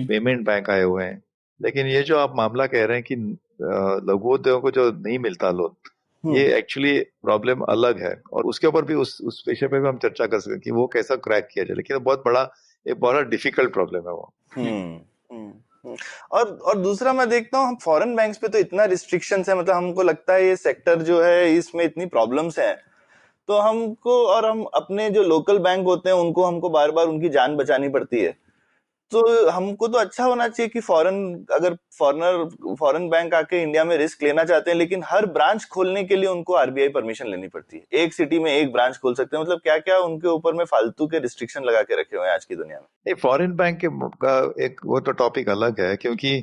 पेमेंट बैंक आए हुए हैं। लेकिन ये जो आप मामला कह रहे हैं कि लघु उद्योगों को जो नहीं मिलता लोन, ये एक्चुअली प्रॉब्लम अलग है, और उसके ऊपर भी उस विषय पे भी हम चर्चा कर सकते हैं कि वो कैसा क्रैक किया जाए। लेकिन ये बहुत डिफिकल्ट प्रॉब्लम है वो। और दूसरा मैं देखता हूँ, हम फॉरेन बैंक्स पे तो इतना रिस्ट्रिक्शंस है, मतलब हमको लगता है ये सेक्टर जो है इसमें इतनी प्रॉब्लम्स हैं, तो हम अपने जो लोकल बैंक होते हैं उनको हमको बार बार उनकी जान बचानी पड़ती है। तो हमको तो अच्छा होना चाहिए कि अगर फॉरेन बैंक आके इंडिया में रिस्क लेना चाहते हैं, लेकिन हर ब्रांच खोलने के लिए उनको RBI परमिशन लेनी पड़ती है। एक सिटी में एक ब्रांच खोल सकते हैं, मतलब क्या क्या उनके ऊपर में फालतू के रिस्ट्रिक्शन लगा के रखे हुए हैं आज की दुनिया में। फॉरेन बैंक का एक वो तो टॉपिक अलग है, क्योंकि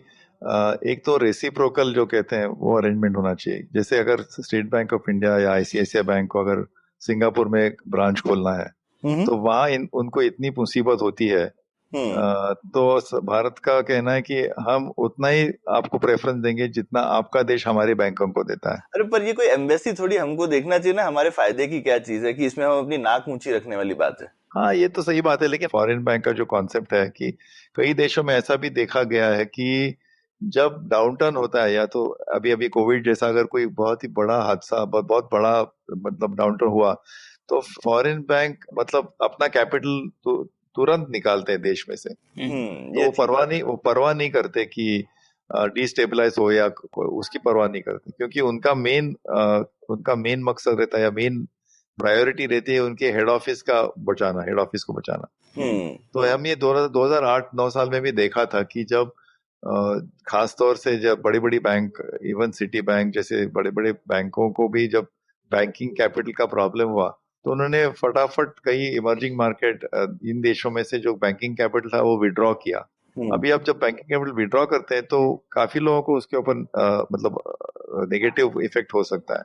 एक तो रेसिप्रोकल जो कहते हैं वो अरेंजमेंट होना चाहिए। जैसे अगर स्टेट बैंक ऑफ इंडिया या ICICI बैंक को अगर सिंगापुर में एक ब्रांच खोलना है तो वहां उनको इतनी मुसीबत होती है, तो भारत का कहना है कि हम उतना ही आपको प्रेफरेंस देंगे जितना आपका देश हमारे बैंकों को देता है। अरे पर ये कोई एम्बेसी थोड़ी, हमको देखना चाहिए ना हमारे फायदे की क्या चीज है कि इसमें हम अपनी नाक ऊंची रखने वाली बात है। हाँ, ये तो सही बात है, लेकिन फॉरेन बैंक का जो कॉन्सेप्ट है कि कई देशों में ऐसा भी देखा गया है कि जब डाउनटर्न होता है, या तो अभी अभी कोविड जैसा अगर कोई बहुत ही बड़ा हादसा, बहुत बड़ा मतलब डाउनटर्न हुआ, तो फॉरेन बैंक मतलब अपना कैपिटल तो तुरंत निकालते हैं देश में से। तो वो परवाह नहीं करते कि डिस्टेबलाइज हो या उसकी परवाह नहीं करते, क्योंकि उनका मेन मकसद रहता है या मेन प्रायोरिटी रहती है उनके हेड ऑफिस को बचाना। तो हम ये 2008-9 साल में भी देखा था कि जब खास तौर से जब बड़ी बड़ी बैंक, इवन सिटी बैंक जैसे बड़े बड़े बैंकों को भी जब बैंकिंग कैपिटल का प्रॉब्लम हुआ, तो उन्होंने फटाफट कई इमर्जिंग मार्केट इन देशों में से जो बैंकिंग कैपिटल था वो विड्रॉ किया। अभी आप जब बैंकिंग कैपिटल विड्रॉ करते हैं तो काफी लोगों को उसके ऊपर मतलब नेगेटिव इफेक्ट हो सकता है।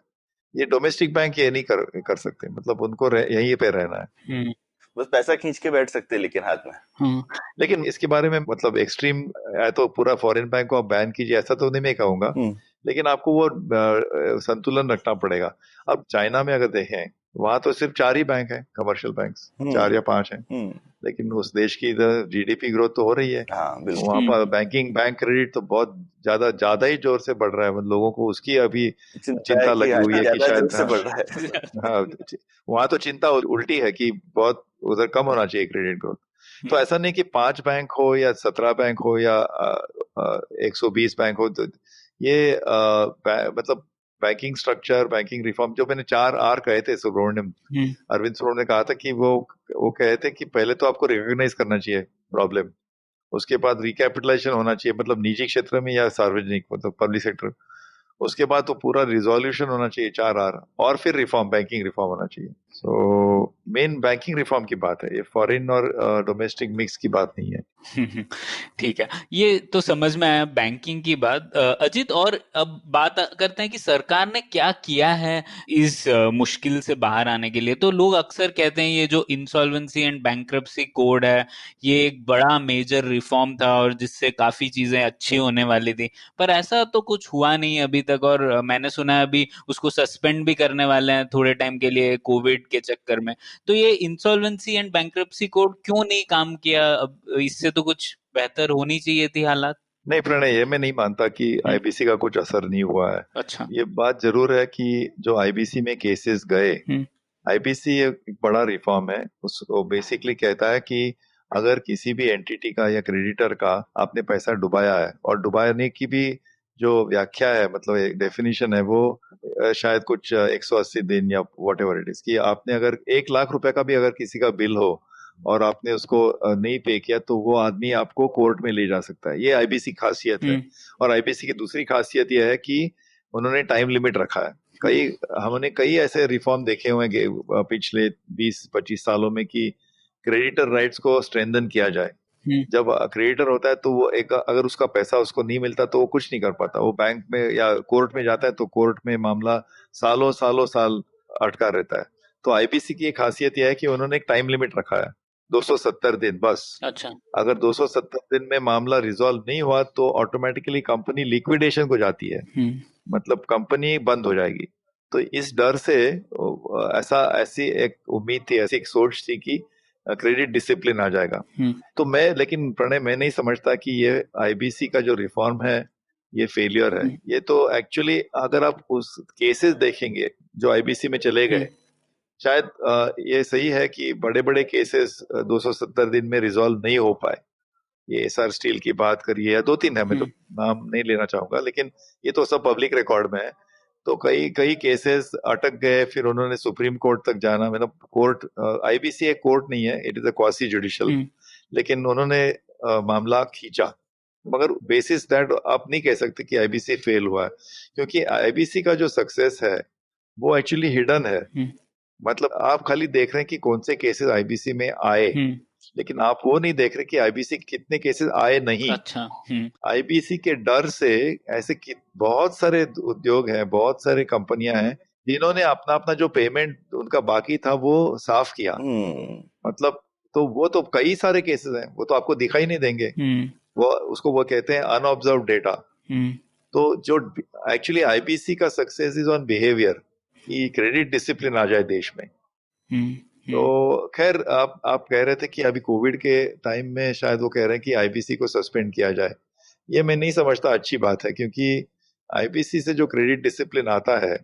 ये डोमेस्टिक बैंक ये नहीं कर सकते, मतलब उनको यहीं पे रहना है, बस पैसा खींच के बैठ सकते हैं लेकिन हाथ में। लेकिन इसके बारे में मतलब एक्सट्रीम है तो पूरा फॉरेन बैंक को आप बैन कीजिए ऐसा तो नहीं मैं कहूंगा, लेकिन आपको वो संतुलन रखना पड़ेगा। अब चाइना में अगर देखें, वहां तो सिर्फ 4 ही बैंक हैं, कमर्शियल बैंक 4 या 5 हैं, लेकिन उस देश की इधर GDP ग्रोथ तो हो रही है। वहां पर बैंक क्रेडिट तो बहुत ज्यादा ही जोर से बढ़ रहा है, लोगों को उसकी अभी चिंता लगी हुई है कि शायद वहां तो चिंता उल्टी है कि बहुत उधर कम होना चाहिए क्रेडिट ग्रोथ। तो ऐसा नहीं कि 5 बैंक हो या 17 बैंक हो या 120 बैंक हो, तो ये मतलब बैंकिंग स्ट्रक्चर, बैंकिंग रिफॉर्म, जो मैंने 4 आर कहे थे सुब्रमण्यम, अरविंद सुब्रमण्यम ने कहा था कि वो कहे थे कि पहले तो आपको रिकॉग्नाइज करना चाहिए प्रॉब्लम, उसके बाद रिकैपिटलाइजेशन होना चाहिए, मतलब निजी क्षेत्र में या सार्वजनिक, मतलब पब्लिक सेक्टर, उसके बाद तो पूरा रिजोल्यूशन होना चाहिए 4 आर, और फिर रिफॉर्म, बैंकिंग रिफॉर्म होना चाहिए। सो मेन बैंकिंग रिफॉर्म की बात है, ये फॉरेन और डोमेस्टिक मिक्स की बात नहीं है। ठीक है, ये तो समझ में आया बैंकिंग की बात। अजीत, और अब बात करते हैं कि सरकार ने क्या किया है इस मुश्किल से बाहर आने के लिए। तो लोग अक्सर कहते हैं ये जो इंसॉल्वेंसी एंड बैंक्रप्सी कोड है, ये एक बड़ा मेजर रिफॉर्म था और जिससे काफी चीजें अच्छी होने वाली थी, पर ऐसा तो कुछ हुआ नहीं अभी तक। और मैंने सुना है अभी उसको सस्पेंड भी करने वाले हैं थोड़े टाइम के लिए कोविड के चक्कर में। तो ये इंसॉल्वेंसी एंड बैंक्रप्सी कोड क्यों नहीं काम किया? अब इससे तो कुछ बेहतर होनी चाहिए थी हालात। नहीं प्रणय, ये मैं नहीं मानता कि आईबीसी का कुछ असर नहीं हुआ है। अच्छा। ये बात जरूर है कि जो आईबीसी में केसेस गए, आईबीसी एक बड़ा रिफॉर्म है, उसको बेसिकली कहता है कि अगर किसी भी एंटिटी का या क्रेडिटर का आपने पैसा डुबाया है, और डुबाने की भी जो व्याख्या है, मतलब एक डेफिनेशन है, वो शायद कुछ 180 दिन या वॉट एवर इट इज, कि आपने अगर 1 लाख रुपए का भी अगर किसी का बिल हो और आपने उसको नहीं पे किया, तो वो आदमी आपको कोर्ट में ले जा सकता है। ये आईबीसी खासियत है। और आईबीसी की दूसरी खासियत यह है कि उन्होंने टाइम लिमिट रखा है। हमने कई ऐसे रिफॉर्म देखे हुए हैं पिछले 20-25 सालों में कि क्रेडिटर राइट्स को स्ट्रेंथन किया जाए। जब क्रेडिटर होता है तो वो अगर उसका पैसा उसको नहीं मिलता तो वो कुछ नहीं कर पाता, वो बैंक में या कोर्ट में जाता है तो कोर्ट में मामला सालों साल अटका रहता है। तो आईबीसी की एक खासियत यह है कि उन्होंने एक टाइम लिमिट रखा है, 270 दिन बस। अच्छा। अगर 270 दिन में मामला रिजॉल्व नहीं हुआ तो ऑटोमेटिकली कंपनी लिक्विडेशन को जाती है, मतलब कंपनी बंद हो जाएगी। तो इस डर से ऐसी एक उम्मीद थी, ऐसी एक सोच थी कि क्रेडिट डिसिप्लिन आ जाएगा। तो लेकिन प्रणय, मैं नहीं समझता कि ये आईबीसी का जो रिफॉर्म है ये फेलियर है। ये तो एक्चुअली अगर आप उस केसेस देखेंगे जो आईबीसी में चले गए, शायद ये सही है कि बड़े बड़े केसेस 270 दिन में रिजॉल्व नहीं हो पाए। ये एसआर स्टील की बात करिए या 2-3 है, मैं तो नाम नहीं लेना चाहूंगा, लेकिन ये तो सब पब्लिक रिकॉर्ड में है। तो कई केसेस अटक गए, फिर उन्होंने सुप्रीम कोर्ट तक जाना, मतलब कोर्ट, आईबीसी एक कोर्ट नहीं है, it is a quasi judicial, लेकिन उन्होंने मामला खींचा। मगर बेसिस दैट आप नहीं कह सकते कि आईबीसी फेल हुआ है, क्योंकि आईबीसी का जो सक्सेस है वो एक्चुअली हिडन है। मतलब आप खाली देख रहे हैं कि कौन से केसेस आईबीसी में आए, लेकिन आप वो नहीं देख रहे कि आईबीसी कितने केसेस आए नहीं। अच्छा। आईबीसी के डर से ऐसे बहुत सारे उद्योग हैं, बहुत सारे कंपनियां हैं जिन्होंने अपना जो पेमेंट उनका बाकी था वो साफ किया। मतलब तो वो तो कई सारे केसेस हैं, वो तो आपको दिखाई नहीं देंगे। वो कहते हैं अनऑब्जर्व डेटा। तो जो एक्चुअली आईबीसी का सक्सेस इज ऑन बिहेवियर, कि क्रेडिट डिसिप्लिन आ जाए देश में। तो खैर, आप कह रहे थे कि अभी कोविड के टाइम में शायद वो कह रहे हैं कि आईबीसी को सस्पेंड किया जाए। ये मैं नहीं समझता अच्छी बात है, क्योंकि आईबीसी से जो क्रेडिट डिसिप्लिन आता है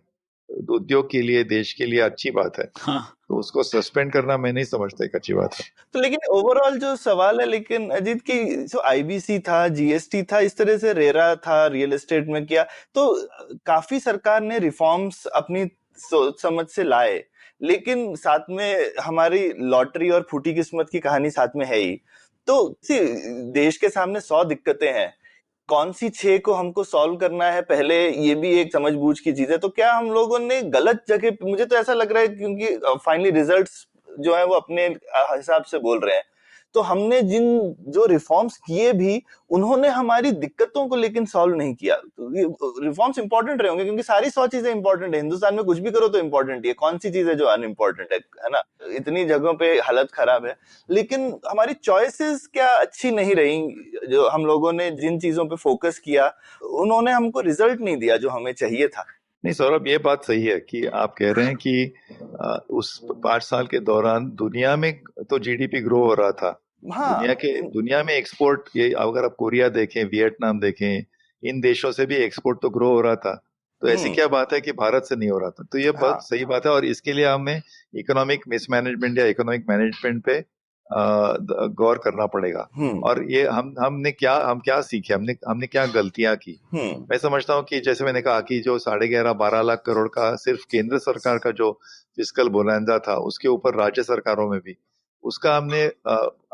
उद्योग के लिए, देश के लिए अच्छी बात है। तो उसको सस्पेंड करना मैं नहीं समझता एक अच्छी बात है। तो लेकिन ओवरऑल जो सवाल है, लेकिन अजीत की जो आईबीसी था, जीएसटी था, इस तरह से रेरा था, रियल एस्टेट में किया, तो काफी सरकार ने रिफॉर्म्स अपनी सोच समझ से लाए, लेकिन साथ में हमारी लॉटरी और फूटी किस्मत की कहानी साथ में है ही। तो देश के सामने 100 दिक्कतें हैं, कौन सी 6 को हमको सॉल्व करना है पहले, ये भी एक समझ बूझ की चीज है। तो क्या हम लोगों ने गलत जगह, मुझे तो ऐसा लग रहा है, क्योंकि फाइनली रिजल्ट्स जो है वो अपने हिसाब से बोल रहे हैं, तो हमने जो रिफॉर्म्स किए भी, उन्होंने हमारी दिक्कतों को लेकिन सॉल्व नहीं किया। तो ये रिफॉर्म्स इंपॉर्टेंट रहे होंगे, क्योंकि सारी 100 चीजें इंपॉर्टेंट है, हिंदुस्तान में कुछ भी करो तो इंपॉर्टेंट है, कौन सी चीज है जो अनइम्पोर्टेंट है ना। इतनी जगहों पे हालत खराब है, लेकिन हमारी चॉइसेस क्या अच्छी नहीं रही। जो हम लोगों ने जिन चीजों पे फोकस किया, उन्होंने हमको रिजल्ट नहीं दिया जो हमें चाहिए था। नहीं सौरभ, ये बात सही है कि आप कह रहे हैं कि उस 5 साल के दौरान दुनिया में तो जीडीपी ग्रो हो रहा था। हाँ, दुनिया में एक्सपोर्ट, ये अगर आप कोरिया देखें, वियतनाम देखें, इन देशों से भी एक्सपोर्ट तो ग्रो हो रहा था। तो ऐसी क्या बात है कि भारत से नहीं हो रहा था? तो ये बहुत सही बात है, और इसके लिए हमें इकोनॉमिक मिसमैनेजमेंट या इकोनॉमिक मैनेजमेंट पे गौर करना पड़ेगा। और ये हम क्या सीखे, हमने क्या गलतियां की। मैं समझता हूँ कि जैसे मैंने कहा कि जो 11.5-12 लाख करोड़ का सिर्फ केंद्र सरकार का जो फिस्कल बोनांजा था, उसके ऊपर राज्य सरकारों में भी उसका हमने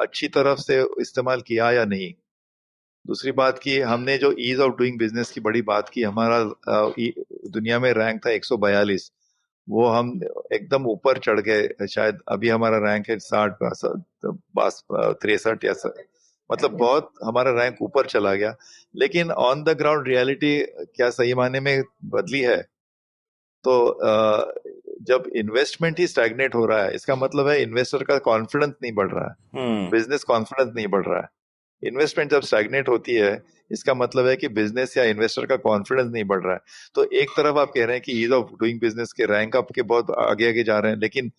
अच्छी तरफ से इस्तेमाल किया या नहीं। दूसरी बात की हमने जो ईज ऑफ डूइंग बिजनेस की बड़ी बात की, हमारा दुनिया में रैंक था 142, वो हम एकदम ऊपर चढ़ गए। शायद अभी हमारा रैंक है 60, 63 या मतलब बहुत हमारा रैंक ऊपर चला गया। लेकिन ऑन द ग्राउंड रियलिटी क्या सही मायने में बदली है? तो जब इन्वेस्टमेंट ही स्टैग्नेट हो रहा है, इसका मतलब है इन्वेस्टर का कॉन्फिडेंस नहीं बढ़ रहा है, बिजनेस कॉन्फिडेंस नहीं बढ़ रहा है। इन्वेस्टमेंट जब स्टैग्नेट होती है, इसका मतलब है कि बिजनेस या इन्वेस्टर का कॉन्फिडेंस नहीं बढ़ रहा है। तो एक तरफ आप कह रहे हैं कि ईज ऑफ डूइंग बिजनेस के रैंक अप के बहुत आगे आगे जा रहे हैं, लेकिन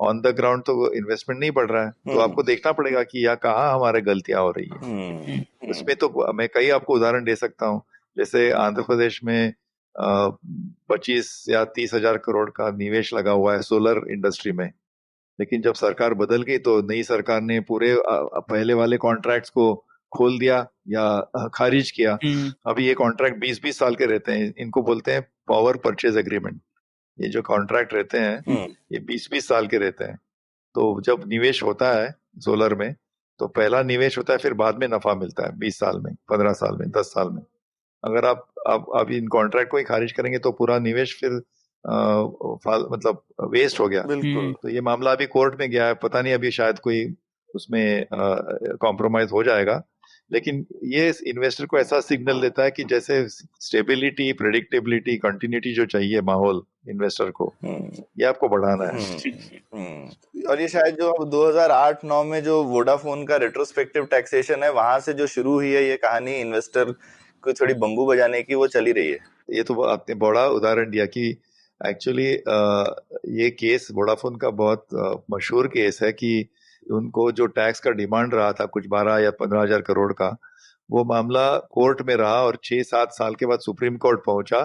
ऑन द ग्राउंड तो इन्वेस्टमेंट नहीं बढ़ रहा है। तो आपको देखना पड़ेगा कि यहाँ कहाँ हमारे गलतियां हो रही है। उसमें तो मैं कई आपको उदाहरण दे सकता हूँ। जैसे आंध्र प्रदेश में 25 या 30 हजार करोड़ का निवेश लगा हुआ है सोलर इंडस्ट्री में, लेकिन जब सरकार बदल गई तो नई सरकार ने पूरे पहले वाले कॉन्ट्रैक्ट्स को खोल दिया या खारिज किया। अभी ये कॉन्ट्रैक्ट 20-20 साल के रहते हैं, इनको बोलते हैं पावर परचेज एग्रीमेंट। ये जो कॉन्ट्रैक्ट रहते हैं ये 20-20 साल के रहते हैं। तो जब निवेश होता है सोलर में, तो पहला निवेश होता है, फिर बाद में नफा मिलता है 20 साल में, 15 साल में, 10 साल में। अगर आप इन कॉन्ट्रैक्ट को ही खारिज करेंगे तो पूरा निवेश फिर मतलब वेस्ट हो गया। बिल्कुल। तो ये मामला अभी कोर्ट में गया है, पता नहीं अभी शायद कोई उसमें कॉम्प्रोमाइज हो जाएगा। लेकिन ये इन्वेस्टर को ऐसा सिग्नल देता है कि जैसे स्टेबिलिटी, प्रेडिक्टेबिलिटी, कंटिन्यूटी जो चाहिए माहौल इन्वेस्टर को, ये आपको बढ़ाना है। और ये शायद जो 2008-9 में जो वोडाफोन का रेट्रोस्पेक्टिव टैक्सेशन है, वहां से जो शुरू हुई है ये कहानी इन्वेस्टर को थोड़ी बम्बू बजाने की, वो चली रही है। ये तो आपने बड़ा उदाहरण दिया कि एक्चुअली ये केस वोडाफोन का बहुत मशहूर केस है कि उनको जो टैक्स का डिमांड रहा था कुछ 12 या 15 हजार करोड़ का, वो मामला कोर्ट में रहा और 6-7 साल के बाद सुप्रीम कोर्ट पहुंचा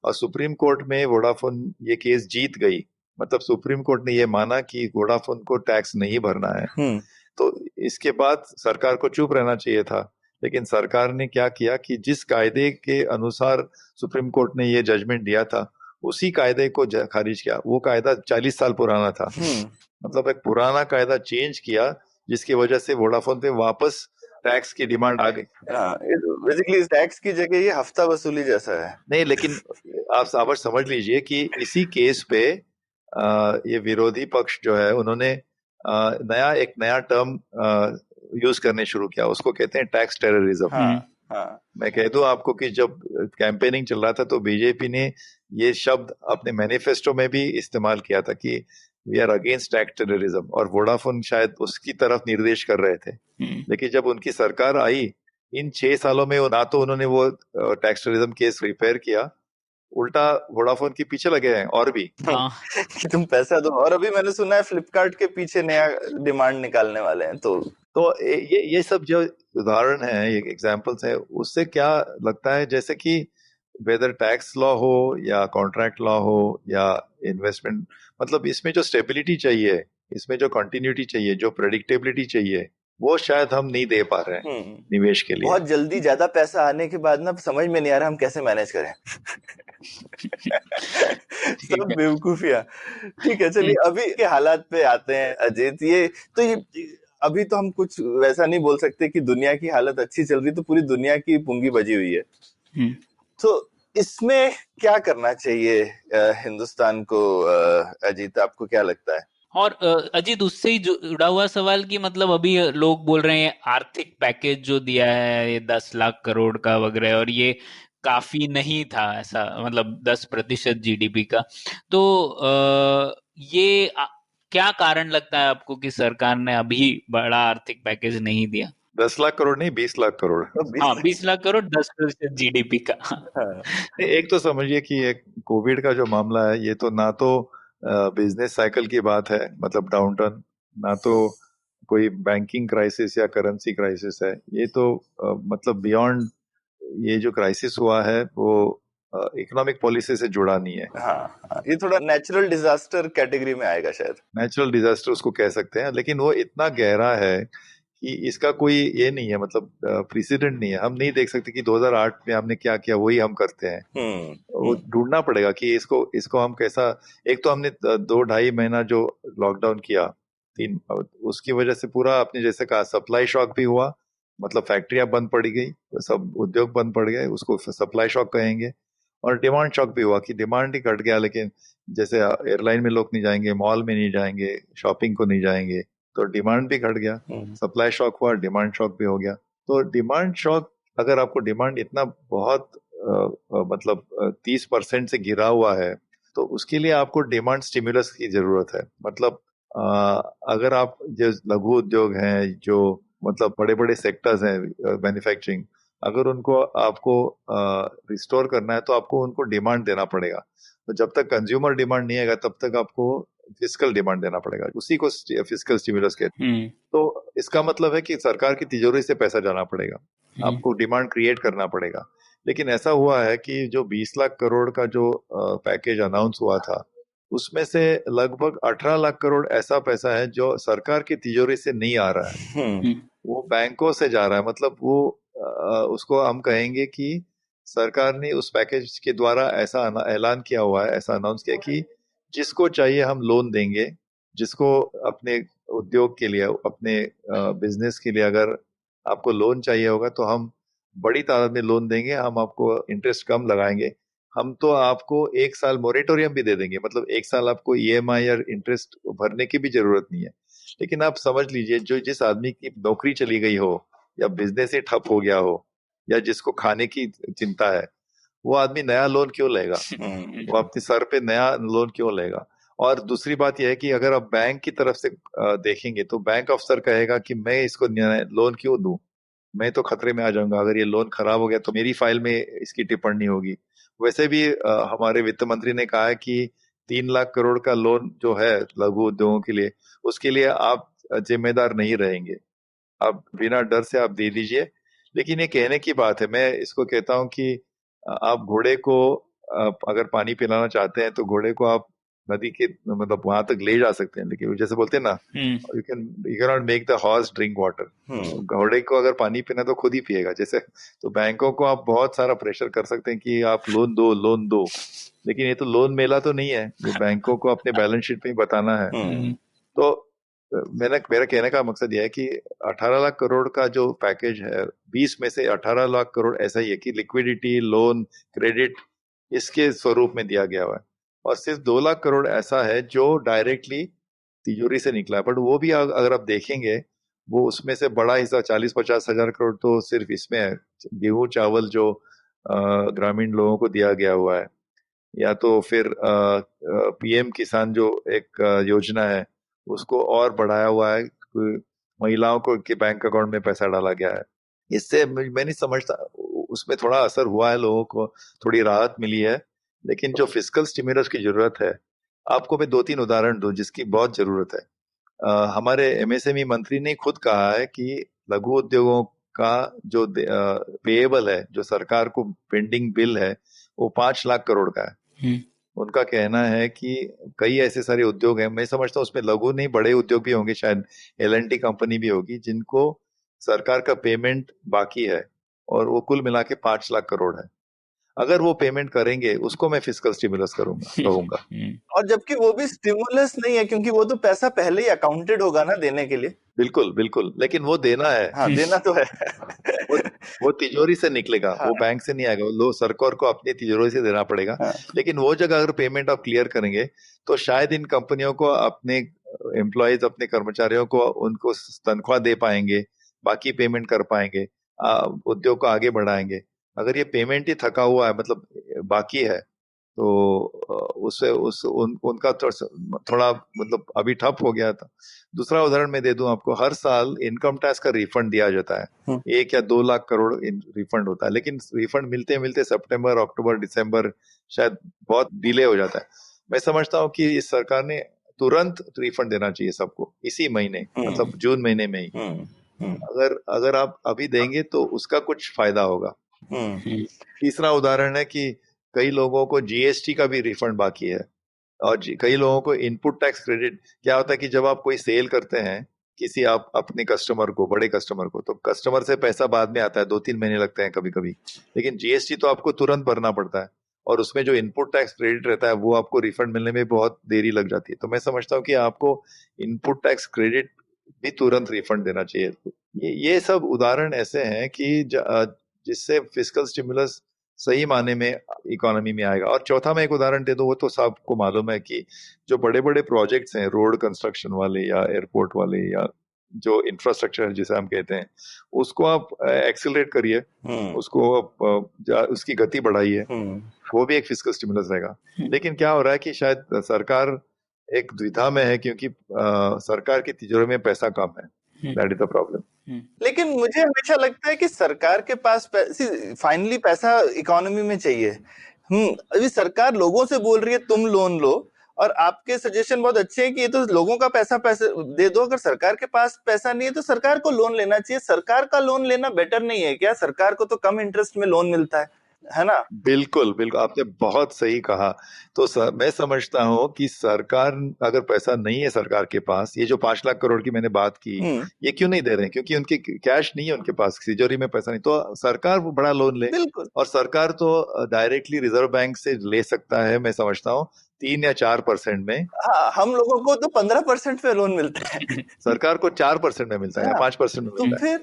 और सुप्रीम कोर्ट में वोडाफोन ये केस जीत गई। मतलब सुप्रीम कोर्ट ने ये माना कि वोडाफोन को टैक्स नहीं भरना है। तो इसके बाद सरकार को चुप रहना चाहिए था, लेकिन सरकार ने क्या किया कि जिस कायदे के अनुसार सुप्रीम कोर्ट ने ये जजमेंट दिया था, उसी कायदे को खारिज किया। वो कायदा 40 साल पुराना था। मतलब एक पुराना कायदा चेंज किया, जिसकी वजह से वोडाफोन पे वापस टैक्स की डिमांड आ गई। बेसिकली इस टैक्स की जगह ये हफ्ता वसूली जैसा है। नहीं, लेकिन आप समझ लीजिए कि इसी केस पे ये विरोधी पक्ष जो है उन्होंने एक नया टर्म यूज करने शुरू किया, उसको कहते हैं टैक्स टेररिज्म। मैं कह दूं आपको कि जब कैंपेनिंग चल रहा था तो बीजेपी ने ये शब्द अपने मैनिफेस्टो में भी इस्तेमाल किया था कि we are against tax terrorism, और वोडाफोन शायद उसकी तरफ निर्देश कर रहे थे। लेकिन जब उनकी सरकार आई, इन 6 सालों में ना तो उन्होंने वो टैक्स टेररिज्म केस रिपेयर किया, उल्टा वोडाफोन के पीछे लगे हैं और भी कि तुम पैसा दो। और अभी मैंने सुना है फ्लिपकार्ट के पीछे नया डिमांड निकालने वाले हैं। तो ये सब जो उदाहरण है, ये एग्जांपल्स है, उससे क्या लगता है जैसे कि वेदर टैक्स लॉ हो या कॉन्ट्रैक्ट लॉ हो या इन्वेस्टमेंट, मतलब इसमें जो स्टेबिलिटी चाहिए, इसमें जो कंटिन्यूटी चाहिए, जो प्रेडिक्टेबिलिटी चाहिए, वो शायद हम नहीं दे पा रहे हैं निवेश के लिए। बहुत जल्दी ज्यादा पैसा आने के बाद ना समझ में नहीं आ रहा हम कैसे मैनेज करें। सब बेवकूफिया। ठीक है, चलिए अभी के हालात पे आते हैं अजीत। ये अभी तो हम कुछ वैसा नहीं बोल सकते कि दुनिया की हालत अच्छी चल रही, तो पूरी दुनिया की पुंगी बजी हुई है। तो इसमें क्या करना चाहिए हिंदुस्तान को? अजीत, आपको क्या लगता है? और अजीत, उससे ही जुड़ा हुआ सवाल कि मतलब अभी लोग बोल रहे हैं आर्थिक पैकेज जो दिया है ये 10 लाख करोड़ का वगैरह, और ये काफी नहीं था, ऐसा मतलब 10% जीडीपी का। तो ये क्या कारण लगता है आपको कि सरकार ने अभी बड़ा आर्थिक पैकेज नहीं दिया? 10 लाख करोड़ नहीं, 20 लाख करोड़। हाँ, 20 लाख करोड़, 10% जीडीपी का। एक तो समझिए कि एक कोविड का जो मामला है, ये तो ना तो बिजनेस साइकिल की बात है, मतलब डाउनटर्न, ना तो कोई बैंकिंग क्राइसिस या करेंसी क्राइसिस है। ये तो मतलब बियॉन्ड, ये जो क्राइसिस हुआ है वो इकोनॉमिक पॉलिसी से जुड़ा नहीं है। हाँ, ये थोड़ा नेचुरल डिजास्टर कैटेगरी में आएगा शायद। नेचुरल डिजास्टर उसको कह सकते हैं, लेकिन वो इतना गहरा है कि इसका कोई ये नहीं है, मतलब प्रेसिडेंट नहीं है। हम नहीं देख सकते कि 2008 में हमने क्या किया वही हम करते हैं। वो ढूंढना पड़ेगा कि इसको हम कैसा। एक तो हमने 2-2.5 महीना जो लॉकडाउन किया, 3, उसकी वजह से पूरा आपने जैसे कहा सप्लाई शॉक भी हुआ, मतलब फैक्ट्रियां बंद पड़ गई, सब उद्योग बंद पड़ गए, उसको सप्लाई शॉक कहेंगे। और डिमांड शॉक भी हुआ कि डिमांड ही घट गया, लेकिन जैसे एयरलाइन में लोग नहीं जाएंगे, मॉल में नहीं जाएंगे, शॉपिंग को नहीं जाएंगे, तो डिमांड भी घट गया। सप्लाई शॉक हुआ, डिमांड शॉक भी हो गया। तो डिमांड शॉक, अगर आपको डिमांड इतना बहुत मतलब 30% से गिरा हुआ है, तो उसके लिए आपको डिमांड स्टिमुलस की जरूरत है। मतलब अगर आप जो लघु उद्योग हैं, जो मतलब बड़े बड़े सेक्टर्स हैं मैन्युफैक्चरिंग, अगर उनको आपको रिस्टोर करना है तो आपको उनको डिमांड देना पड़ेगा। तो जब तक कंज्यूमर डिमांड नहीं आएगा तब तक आपको फिस्कल डिमांड देना पड़ेगा, उसी को फिस्कल स्टिमुलस कहते हैं। तो इसका मतलब है कि सरकार की तिजोरी से पैसा जाना पड़ेगा, आपको डिमांड क्रिएट करना पड़ेगा। लेकिन ऐसा हुआ है कि जो 20 लाख करोड़ का जो पैकेज अनाउंस हुआ था, उसमें से लगभग 18 लाख करोड़ ऐसा पैसा है जो सरकार की तिजोरी से नहीं आ रहा है, वो बैंकों से जा रहा है। मतलब वो उसको हम कहेंगे कि सरकार ने उस पैकेज के द्वारा ऐसा ऐलान किया हुआ है, ऐसा अनाउंस किया कि जिसको चाहिए हम लोन देंगे, जिसको अपने उद्योग के लिए, अपने बिजनेस के लिए अगर आपको लोन चाहिए होगा तो हम बड़ी तादाद में लोन देंगे, हम आपको इंटरेस्ट कम लगाएंगे, हम तो आपको 1 साल मोरेटोरियम भी दे देंगे। मतलब 1 साल आपको ईएमआई और इंटरेस्ट भरने की भी जरूरत नहीं है। लेकिन आप समझ लीजिए, जो जिस आदमी की नौकरी चली गई हो, या बिजनेस ही ठप हो गया हो, या जिसको खाने की चिंता है, वो आदमी नया लोन क्यों लेगा? वो अपने सर पे नया लोन क्यों लेगा? और दूसरी बात यह है कि अगर आप बैंक की तरफ से देखेंगे तो बैंक अफसर कहेगा कि मैं इसको लोन क्यों दूं, मैं तो खतरे में आ जाऊंगा, अगर ये लोन खराब हो गया तो मेरी फाइल में इसकी टिप्पणी होगी। वैसे भी हमारे वित्त मंत्री ने कहा है कि 3 लाख करोड़ का लोन जो है लघु उद्योगों के लिए, उसके लिए आप जिम्मेदार नहीं रहेंगे, आप बिना डर से आप दे दीजिए। लेकिन ये कहने की बात है, मैं इसको कहता हूं कि आप घोड़े को अगर पानी पिलाना चाहते हैं तो घोड़े को आप नदी के मतलब वहां तक ले जा सकते हैं, लेकिन जैसे बोलते हैं ना, you can not make the horse drink water. घोड़े को अगर पानी पीना तो खुद ही पिएगा। जैसे तो बैंकों को आप बहुत सारा प्रेशर कर सकते हैं कि आप लोन दो, लोन दो, लेकिन ये तो लोन मेला तो नहीं है, ये बैंकों को अपने बैलेंस शीट में ही बताना है। तो मेरा कहने का मकसद यह है कि 18 लाख करोड़ का जो पैकेज है, 20 में से 18 लाख करोड़ ऐसा ही है कि लिक्विडिटी, लोन, क्रेडिट इसके स्वरूप में दिया गया हुआ है, और सिर्फ 2 लाख करोड़ ऐसा है जो डायरेक्टली तिजोरी से निकला है। बट वो भी अगर आप देखेंगे, वो उसमें से बड़ा हिस्सा 40-50 हजार करोड़ तो सिर्फ इसमें है, गेहूं चावल जो ग्रामीण लोगों को दिया गया हुआ है, या तो फिर पीएम किसान जो एक योजना है उसको और बढ़ाया हुआ है, महिलाओं को के बैंक अकाउंट में पैसा डाला गया है। इससे मैं नहीं समझता, उसमें थोड़ा असर हुआ है, लोगों को थोड़ी राहत मिली है, लेकिन जो फिस्कल स्टिमुलस की जरूरत है, आपको मैं 2-3 उदाहरण दूं जिसकी बहुत जरूरत है। हमारे एमएसएमई मंत्री ने खुद कहा है कि लघु उद्योगों का जो पेएबल है, जो सरकार को पेंडिंग बिल है, वो 5 लाख करोड़ का है। उनका कहना है कि कई ऐसे सारे उद्योग हैं, मैं समझता हूँ उसमें लघु नहीं बड़े उद्योग भी होंगे, शायद एल&टी कंपनी भी होगी, जिनको सरकार का पेमेंट बाकी है, और वो कुल मिला के 5 लाख करोड़ है। अगर वो पेमेंट करेंगे उसको मैं फिस्कल स्टिमुलस कहूंगा। और जबकि वो भी स्टिमुलस नहीं है, क्योंकि वो तो पैसा पहले ही अकाउंटेड होगा ना देने के लिए। बिल्कुल, लेकिन वो देना है। हाँ, देना तो है। वो तिजोरी से निकलेगा। हाँ। वो बैंक से नहीं आएगा, सरकार को अपनी तिजोरी से देना पड़ेगा। हाँ। लेकिन वो जगह अगर पेमेंट आप क्लियर करेंगे तो शायद इन कंपनियों को अपने एम्प्लॉयज, अपने कर्मचारियों को उनको तनख्वाह दे पाएंगे, बाकी पेमेंट कर पाएंगे, उद्योग को आगे बढ़ाएंगे। अगर ये पेमेंट ही थका हुआ है, मतलब बाकी है, तो उससे उनका थोड़ा मतलब अभी ठप हो गया था। दूसरा उदाहरण मैं दे दूं आपको, हर साल इनकम टैक्स का रिफंड दिया जाता है, 1 या 2 लाख करोड़ रिफंड होता है, लेकिन रिफंड मिलते मिलते सितंबर, अक्टूबर, दिसंबर शायद बहुत डिले हो जाता है। मैं समझता हूँ कि इस सरकार ने तुरंत रिफंड देना चाहिए सबको, इसी महीने, मतलब जून महीने में ही। अगर आप अभी देंगे तो उसका कुछ फायदा होगा। तीसरा उदाहरण है कि कई लोगों को जीएसटी का भी रिफंड बाकी है, और कई लोगों को इनपुट टैक्स क्रेडिट। क्या होता है कि जब आप कोई सेल करते हैं किसी आप अपने कस्टमर को, बड़े कस्टमर को, तो कस्टमर से पैसा बाद में आता है, 2-3 महीने लगते हैं कभी कभी, लेकिन जीएसटी तो आपको तुरंत भरना पड़ता है, और उसमें जो इनपुट टैक्स क्रेडिट रहता है वो आपको रिफंड मिलने में बहुत देरी लग जाती है। तो मैं समझता हूँ कि आपको इनपुट टैक्स क्रेडिट भी तुरंत रिफंड देना चाहिए। ये सब उदाहरण ऐसे हैं कि जिससे फिस्कल स्टिमुलस सही माने में इकोनॉमी में आएगा। और चौथा मैं एक उदाहरण दे दूं, वो तो सबको मालूम है कि जो बड़े बड़े प्रोजेक्ट्स हैं, रोड कंस्ट्रक्शन वाले या एयरपोर्ट वाले या जो इंफ्रास्ट्रक्चर जिसे हम कहते हैं, उसको आप एक्सेलरेट करिए, उसको उसकी गति बढ़ाइए, वो भी एक फिस्कल स्टिमुलस रहेगा। लेकिन क्या हो रहा है कि शायद सरकार एक द्विधा में है, क्योंकि सरकार की तिजोरी में पैसा कम है। That is the problem. लेकिन मुझे हमेशा लगता है कि सरकार के पास फाइनली पैसा इकोनॉमी में चाहिए। अभी सरकार लोगों से बोल रही है तुम लोन लो, और आपके सजेशन बहुत अच्छे हैं कि ये तो लोगों का पैसा दे दो। अगर सरकार के पास पैसा नहीं है तो सरकार को लोन लेना चाहिए। सरकार का लोन लेना बेटर नहीं है क्या? सरकार को तो कम इंटरेस्ट में लोन मिलता है ना? बिल्कुल बिल्कुल, आपने बहुत सही कहा। तो मैं समझता हूँ कि सरकार अगर पैसा नहीं है सरकार के पास, ये जो 5 लाख करोड़ की मैंने बात की, ये क्यों नहीं दे रहे हैं? क्योंकि उनके कैश नहीं है, उनके पास तिजोरी में पैसा नहीं। तो सरकार वो बड़ा लोन ले, और सरकार तो डायरेक्टली रिजर्व बैंक से ले सकता है, मैं समझता हूँ 3 या 4% में। हाँ, हम लोगों को तो 15% पे लोन मिलता है। सरकार को 4% में मिलता है या 5% में मिलता है।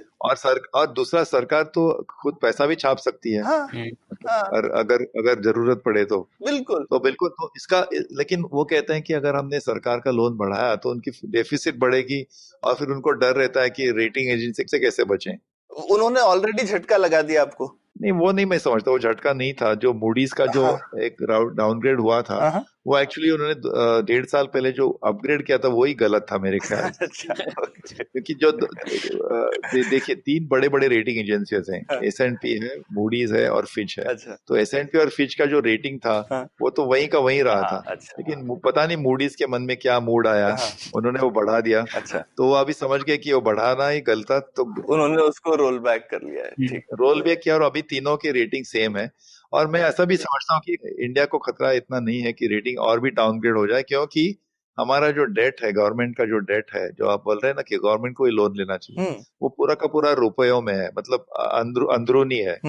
और दूसरा, सरकार तो खुद पैसा भी छाप सकती है। और अगर जरूरत पड़े तो बिल्कुल तो इसका, लेकिन वो कहते हैं कि अगर हमने सरकार का लोन बढ़ाया तो उनकी डेफिसिट बढ़ेगी, और फिर उनको डर रहता है कि रेटिंग एजेंसी से कैसे बचें। उन्होंने ऑलरेडी झटका लगा दिया आपको। नहीं, वो नहीं, मैं समझता वो झटका नहीं था। जो मूडीज का जो एक डाउनग्रेड हुआ था, वो एक्चुअली उन्होंने 1.5 साल पहले जो अपग्रेड किया था वही गलत था मेरे ख्याल से। क्योंकि जो देखिए 3 बड़े बड़े रेटिंग एजेंसीज हैं, S&P है, मूडीज है और फिच है। तो S&P और फिच का जो रेटिंग था वो तो वही का वही रहा था। लेकिन पता नहीं मूडीज के मन में क्या मूड आया, उन्होंने वो बढ़ा दिया। तो वो अभी समझ गए कि वो बढ़ाना ही गलत था, तो उन्होंने उसको रोल बैक कर लिया है। रोल बैक किया, और अभी तीनों की रेटिंग सेम है। और मैं ऐसा भी समझता हूँ कि इंडिया को खतरा इतना नहीं है कि रेटिंग और भी डाउनग्रेड हो जाए, क्योंकि हमारा जो डेट है, गवर्नमेंट का जो डेट है, जो आप बोल रहे हैं ना कि गवर्नमेंट को ही लोन लेना चाहिए, वो पूरा का पूरा रुपयों में है, मतलब अंदरूनी है।